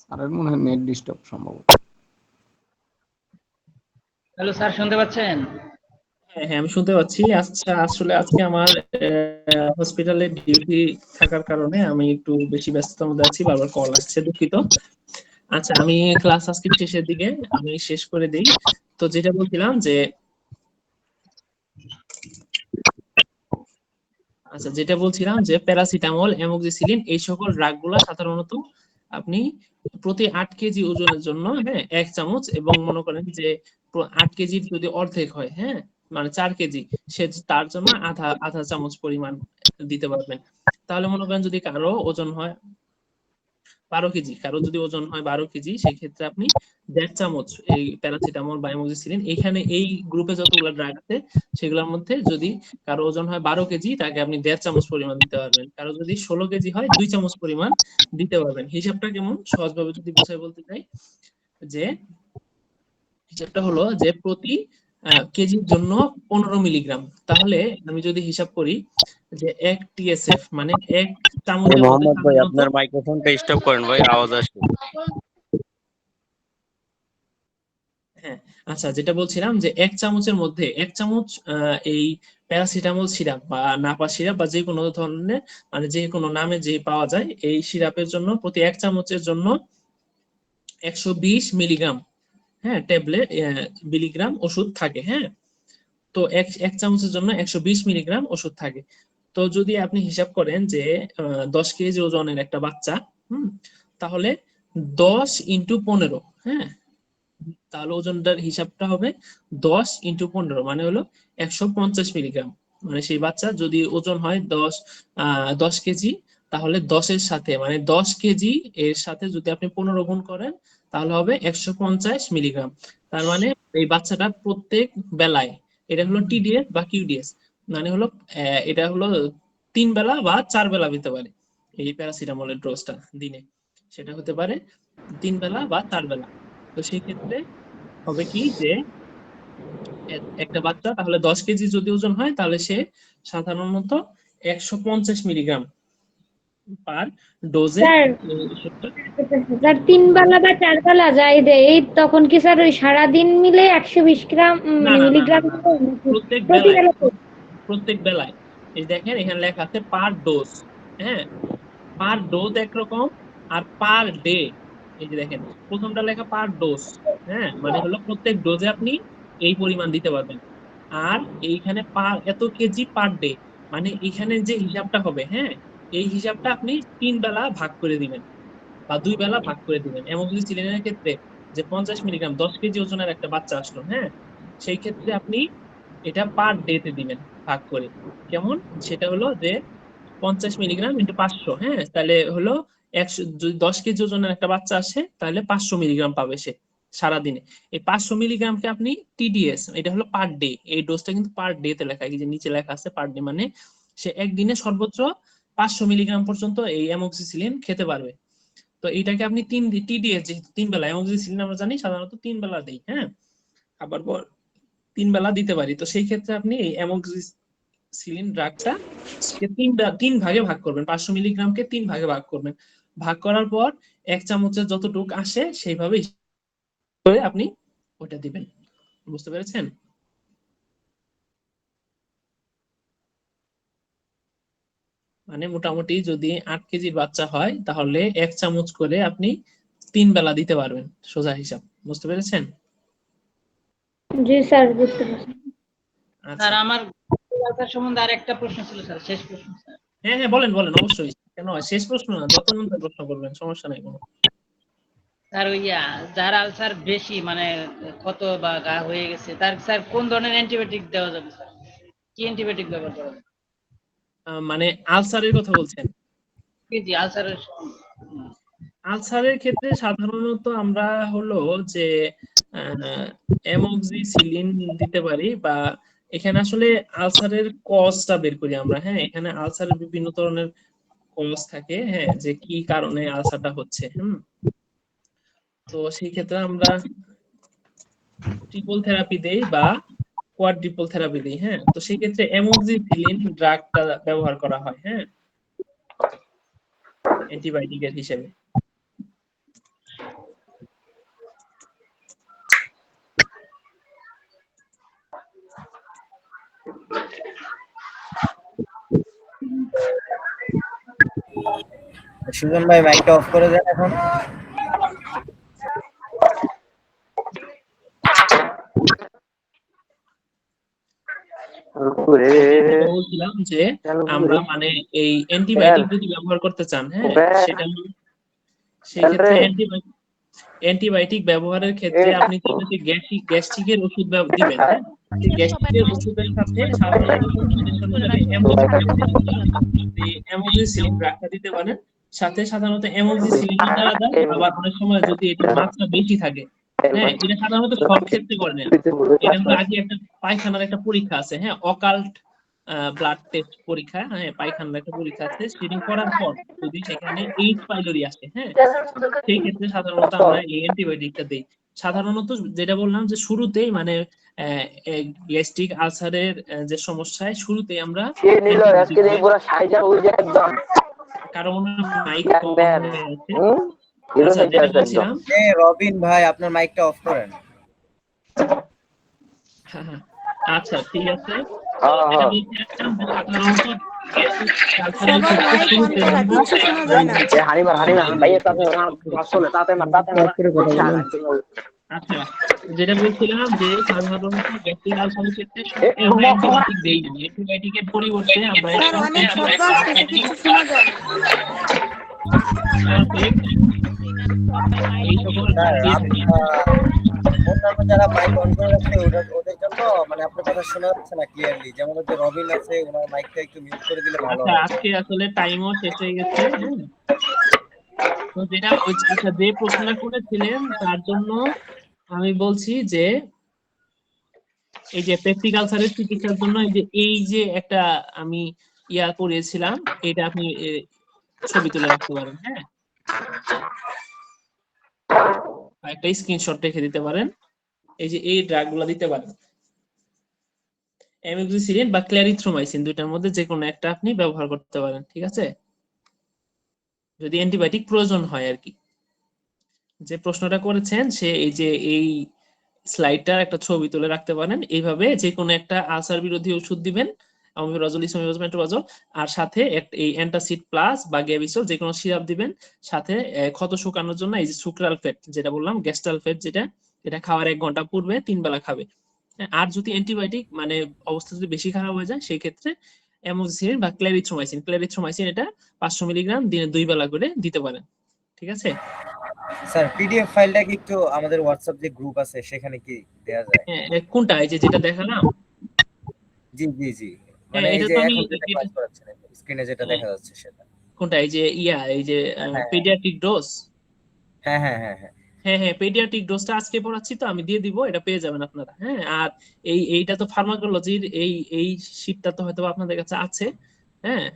স্যারের মনে হয় নেট ডিস্টার্ব সম্ভবত। হ্যালো স্যার, শুনতে পাচ্ছেন? হ্যাঁ হ্যাঁ, আমি শুনতে পাচ্ছি। আচ্ছা, আসলে আজকে আমার হসপিটালে ডিউটি থাকার কারণে আমি একটু বেশি ব্যস্ততার মধ্যে আছি, বারবার কল আসছে, দুঃখিত। আচ্ছা, আমি ক্লাস আজকে শেষের দিকে আমি শেষ করে দিই। তো যেটা বলছিলাম যে প্যারাসিটামল, অ্যামোক্সিসিলিন এই সকল ড্রাগগুলা সাধারণত আপনি প্রতি 8 কেজি ওজনের জন্য, হ্যাঁ, 1 চামচ, এবং মনে করেন যে 8 কেজির যদি অর্ধেক হয়, হ্যাঁ, মানে 4 কেজি, সে তার জন্য আধা আধা চামচ পরিমাণ দিতে পারবেন। তাহলে মনে করেন যদি কারো ওজন হয় 12 কেজি, কারো যদি ওজন হয় 12 কেজি, সেক্ষেত্রে আপনি 1.5 চামচ এই প্যারাসিটামল বা অ্যামোক্সিসিলিন, এখানে এই গ্রুপে যতগুলো ড্রাগ আছে সেগুলোর মধ্যে যদি কারো ওজন হয় 12 কেজি, তাকে আপনি 1.5 চামচ পরিমাণ দিতে পারবেন। কারো যদি 16 কেজি হয় 2 চামচ পরিমাণ দিতে পারবেন। হিসাবটা কেমন, সহজভাবে যদি বুঝাই বলতে চাই, যে হিসাবটা হলো যে প্রতি কেজির জন্য 15 মিলিগ্রাম। তাহলে আমি যদি হিসাব করি যে 1 টিএসএফ মানে 1 চামচের মধ্যে মোহাম্মদ ভাই, সাধারণত, আপনার মাইক্রোফোনটা স্টপ করেন ভাই, আওয়াজ আসছে। হ্যাঁ, আচ্ছা, যেটা বলছিলাম যে 1 চামচের মধ্যে 1 চামচ এই প্যারাসিটামল সিরাপ বা নাপা সিরাপ বা যে কোনো ধরনের, মানে যে কোনো নামে যে পাওয়া যায়, এই সিরাপের জন্য প্রতি 1 চামচের জন্য 120 মিলিগ্রাম, হ্যাঁ, ট্যাবলেট মিলিগ্রাম ওষুধ থাকে, হ্যাঁ। তো এক চামচের জন্য 120 মিলিগ্রাম ওষুধ থাকে। তো যদি আপনি হিসাব করেন যে 10 কেজি ওজনের একটা বাচ্চা, তাহলে 10 ইন্টু 15, হ্যাঁ, তাহলে ওজনটার হিসাবটা হবে 10 ইন্টু 15, মানে হলো 150 মিলিগ্রাম। মানে সেই বাচ্চা যদি ওজন হয় 10 কেজি, তাহলে 10-এর সাথে মানে 10 কেজি এর সাথে যদি আপনি 15 গুণ করেন, তাহলে হবে 150 মিলিগ্রাম। তার মানে এই বাচ্চাটা প্রত্যেক বেলায়, এটা হলো টিডিএস বা কিউডিএস, মানে হলো এটা হলো 3 বেলা বা 4 বেলা দিতে পারে এই প্যারাসিটামলের ডোজটা দিনে। সেটা হতে পারে 3 বেলা বা 4 বেলা। তো সেই ক্ষেত্রে হবে কি যে একটা বাচ্চা তাহলে 10 কেজি যদি ওজন হয়, তাহলে সে সাধারণত 150 মিলিগ্রাম পার ডোজে স্যার, স্যার 3 বেলা বা 4 বেলা যাই দেয়, তখন কি স্যার ওই সারাদিন মিলে 120 গ্রাম না মানে না না না মিলিগ্রাম না, হবে নাকি প্রত্যেক প্রতি বেলায়, বেলা? প্রত্যেক বেলায়। এই দেখেন এখানে লেখা আছে পার ডোজ, হ্যাঁ, পার ডোজ একরকম, আর পার ডে, এই যে দেখেন প্রথমটা লেখা পার ডোজ, হ্যাঁ, মানে হলো প্রত্যেক ডোজে আপনি এই পরিমাণ দিতে পারবেন। আর এইখানে পার এত কেজি পার ডে, মানে এখানে যে হিসাবটা হবে, হ্যাঁ, এই হিসাবটা আপনি 3 বেলা ভাগ করে দিবেন বা 2 বেলা ভাগ করে দিবেন। অ্যামোক্সিসিলিনের ক্ষেত্রে যে 50 মিলিগ্রাম 10 কেজি ওজনের একটা বাচ্চা আসলো, হ্যাঁ, সেই ক্ষেত্রে আপনি এটা পার ডে তে দিবেন ভাগ করে। কেমন, সেটা হলো যে 50 মিলিগ্রাম ইন্টু 500, হ্যাঁ, তাহলে হলো 100, যদি 10 কেজি ওজনের একটা বাচ্চা আসে তাহলে 500 মিলিগ্রাম পাবে সে সারাদিনে। এই 500 মিলিগ্রামকে আপনি টিডিএস, এটা হলো পার ডে, এই ডোজটা কিন্তু পার ডে তে লেখা, এই যে নিচে লেখা আছে পার ডে, মানে সে একদিনে সর্বোচ্চ 500 মিলিগ্রাম পর্যন্ত এই অ্যামোক্সিসিলিন খেতে পারবে। তো এইটাকে আপনি টিডিএস, যেহেতু 3 বেলা অ্যামোক্সিসিলিন আমরা জানি সাধারণত 3 বেলা দেই, হ্যাঁ, আবার পর 3 বেলা দিতে পারি। তো সেই ক্ষেত্রে আপনি এই অ্যামোক্সিসিলিন ড্রাগটা 3 ভাগে ভাগ করবেন, 500 মিলিগ্রামকে 3 ভাগে ভাগ করবেন। ভাগ করার পর 1 চামচের যতটুকু আসে সেইভাবে করে আপনি ওটা দিবেন। বুঝতে পেরেছেন? মানে মোটামুটি যদি 8 কেজির বাচ্চা হয়, তাহলে 1 চামচ করে আপনি 3 বেলা দিতে পারবেন, সোজা হিসাব। বুঝতে পেরেছেন? জি স্যার, বুঝতে পারছি। আচ্ছা, স্যার আমার সম্বন্ধে আর একটা প্রশ্ন ছিল স্যার, শেষ প্রশ্ন স্যার। হ্যাঁ হ্যাঁ, বলেন বলেন, অবশ্যই। কেন, শেষ প্রশ্ন না, যত মন চায় প্রশ্ন করবেন, সমস্যা নাই কোনো। স্যার ওই যার আলসার বেশি মানে ক্ষত বা ঘা হয়ে গেছে, তার স্যার কোন ধরনের অ্যান্টিবায়োটিক দেওয়া যাবে স্যার? কি অ্যান্টিবায়োটিক ব্যবহার করা যাবে? মানে আলসারের কথা বলছেন? জি জি, আলসারের। আলসারের ক্ষেত্রে সাধারণত আমরা হলো যে অ্যামোক্সিসিলিন দিতে পারি, বা এখানে আসলে আলসারের কজটা বের করি আমরা। হ্যাঁ, এখানে আলসারের বিভিন্ন ধরনের কজ থাকে, হ্যাঁ, যে কি কারণে আলসারটা হচ্ছে। তো সেই ক্ষেত্রে আমরা ট্রিপল থেরাপি দেই বা কোয়াড্রিপল থেরাপি দেই। হ্যাঁ, তো সেই ক্ষেত্রে অ্যামোক্সিসিলিন ড্রাগটা ব্যবহার করা হয়, হ্যাঁ, অ্যান্টিবায়োটিকের হিসেবে। সুজন ভাই মাইকটা অফ করে দেন এখন। বলছিলাম যে আমরা মানে এই অ্যান্টিবায়োটিক যদি ব্যবহার করতে চান, হ্যাঁ, সেটা সেই ক্ষেত্রে অ্যান্টিবায়োটিক ব্যবহারের ক্ষেত্রে আপনি যে গ্যাস্ট্রিকের ওষুধ দিবেন, হ্যাঁ, সেই গ্যাস্ট্রিকের ওষুধের সাথে সাধারণত সাজেশন অনুযায়ী অ্যামোক্সিসিলিন ড্রাগটা দিতে পারেন। সাথে সাধারণত অ্যামোক্সিসিলিন দেওয়া যায়, আবার অনেক সময় যদি এটার মাত্রা বেশি থাকে, হ্যাঁ, এটা সাধারণত সব ক্ষেত্রে করে নেন। এটা হলো আগে একটা পায়খানার একটা পরীক্ষা আছে, হ্যাঁ, অকাল্ট ব্লাড টেস্ট পরীক্ষা, হ্যাঁ, পায়খানার একটা পরীক্ষা আছে, সেটা করার পর যদি সেখানে এইচ পাইলোরি আসে, হ্যাঁ, সেই ক্ষেত্রে সাধারণত আমরা এই অ্যান্টিবায়োটিকটা দেই। সাধারণত যেটা বললাম যে শুরুতেই মানে গ্যাস্ট্রিক আলসারের যে সমস্যায় শুরুতেই আমরা কারো মনে মাইক কম হয়ে আছে। আচ্ছা, যেটা বলছিলাম, রবিন ভাই আপনার মাইকটা অফ করেন। আচ্ছা ঠিক আছে। আচ্ছা, যেটা বলছিলাম যে সাধারণত গ্যাস্ট্রিক আলসারের ক্ষেত্রে আমরা অ্যান্টিবায়োটিক দেই না, অ্যান্টিবায়োটিকের পরিবর্তে আমরা এই সকল অন্যান্য যারা মাইক অন করে রাখছে ওদের জন্য মানে আপনার কথা শোনা যাচ্ছে না ক্লিয়ারলি। যেমন হচ্ছে রবিন আছে, ওনার মাইকটা একটু মিউট করে দিলে ভালো আচ্ছা, হয়। আজকে আসলে টাইমও শেষ হয়ে গেছে। তো যেটা আচ্ছা, যে প্রশ্নটা করেছিলেন তার জন্য আমি বলছি যে এই যে পেপটিক আলসারের চিকিৎসার জন্য এই যে একটা আমি করেছিলাম, এটা আপনি ছবি তুলে রাখতে পারেন, হ্যাঁ, একটা স্ক্রিনশট রেখে দিতে পারেন। এই যে এই ড্রাগগুলো দিতে পারেন, অ্যামোক্সিসিলিন বা ক্ল্যারিথ্রোমাইসিন, দুইটার মধ্যে যে কোনো একটা আপনি ব্যবহার করতে পারেন, ঠিক আছে, যদি অ্যান্টিবায়োটিক প্রয়োজন হয় আর কি। যে প্রশ্নটা করেছেন সে এই যে এই স্লাইডটার একটা ছবি তুলে রাখতে পারেন। এইভাবে যে কোনো একটা আলসার বিরোধী ওষুধ দিবেন, অমিপ্রাজল, ইসোমিপ্রাজল, মেট্রোপ্রাজল, আর সাথে এই অ্যান্টাসিড প্লাস বা গ্যাভিসল যে কোনো সিরাপ দিবেন। সাথে ক্ষত শুকানোর জন্য এই যে সুক্রালফেট যেটা বললাম, গ্যাস্ট্রালফেট, এটা খাওয়ার 1 ঘন্টা পূর্বে 3 বেলা খাবে। আর যদি অ্যান্টিবায়োটিক মানে অবস্থা যদি বেশি খারাপ হয়ে যায় সেই ক্ষেত্রে অ্যামোক্সিসিলিন বা ক্ল্যারিথ্রোমাইসিন এটা 500 মিলিগ্রাম দিনে 2 বেলা করে দিতে পারেন, ঠিক আছে। স্যার পিডিএফ ফাইলটা কি একটু আমাদের হোয়াটসঅ্যাপ যে গ্রুপ আছে সেখানে কি দেয়া যায়? কোনটা, এই যে যেটা দেখালাম? জি জি জি, মানে এই এটা যে তো আমি এখন যেটা ক্লাস করাচ্ছেন স্ক্রিনে যেটা দেখা যাচ্ছে সেটা। কোনটা, এই যে এই যে পেডিয়াট্রিক ডোজ? হ্যাঁ হ্যাঁ হ্যাঁ হ্যাঁ হ্যাঁ হ্যাঁ, পেডিয়াট্রিক ডোজটা আজকে পড়াচ্ছি, তো আমি দিয়ে দিব, এটা পেয়ে যাবেন আপনারা। হ্যাঁ, আর এইটা তো ফার্মাকোলজির এই শীটটা তো হয়তো আপনাদের কাছে আছে। হ্যাঁ,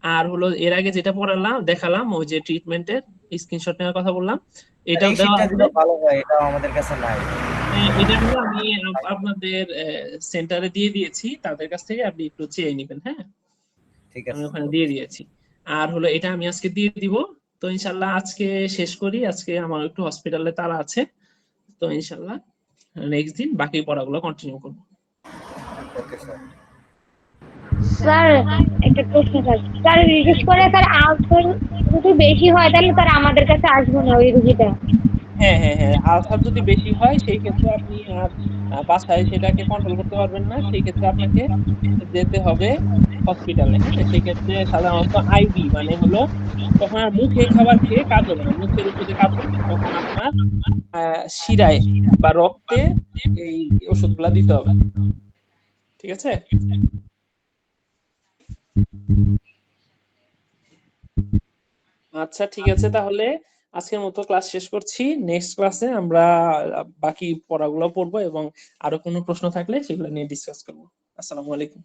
আর হলো এর আগে যেটা পড়ালাম দেখালাম ওই যে ট্রিটমেন্টের স্ক্রিনশট নেওয়ার কথা বললাম, এটাও এই দেওয়া শীটটা আছে। দিলে ভালো হয়, এটাও আমাদের কাছে নাই। এটা হলো আমি আপনাদের সেন্টারে দিয়ে দিয়েছি, তাদের কাছ থেকে আপনি একটু চেয়ে নেবেন। হ্যাঁ, ঠিক আমি আছে, ওখানে দিয়ে দিয়েছি। আর হলো এটা আমি আজকে দিয়ে দিব। তো ইনশাল্লাহ আজকে শেষ করি, আজকে আমার একটু হসপিটালে তারা আছে, তো ইনশাল্লাহ নেক্সট দিন বাকি পড়াগুলো কন্টিনিউ করব। Okay sir. স্যার একটা প্রশ্ন স্যার, স্যার বিশেষ করে স্যার আলসার যদি বেশি হয় তাহলে স্যার আমাদের কাছে আসবো না ওই রুগীটা। হ্যাঁ হ্যাঁ হ্যাঁ, আলসার যদি বেশি হয় সেই ক্ষেত্রে আপনি আর বাসায় সেটাকে কন্ট্রোল করতে পারবেন না, সেই ক্ষেত্রে আপনাকে যেতে হবে হসপিটালে। হ্যাঁ, সেই ক্ষেত্রে সাধারণত আইভি মানে হলো তখন আর মুখে খাবার খেয়ে কাজ হবে না, মুখের ওষুধে কাজ হবে না, তখন আপনার শিরায় বা রক্তে এই ওষুধগুলা দিতে হবে, ঠিক আছে। আচ্ছা ঠিক আছে, তাহলে আজকের মতো ক্লাস শেষ করছি। নেক্সট ক্লাসে আমরা বাকি পড়াগুলো পড়বো এবং আরো কোনো প্রশ্ন থাকলে সেগুলো নিয়ে ডিসকাস করবো। আসসালামু আলাইকুম।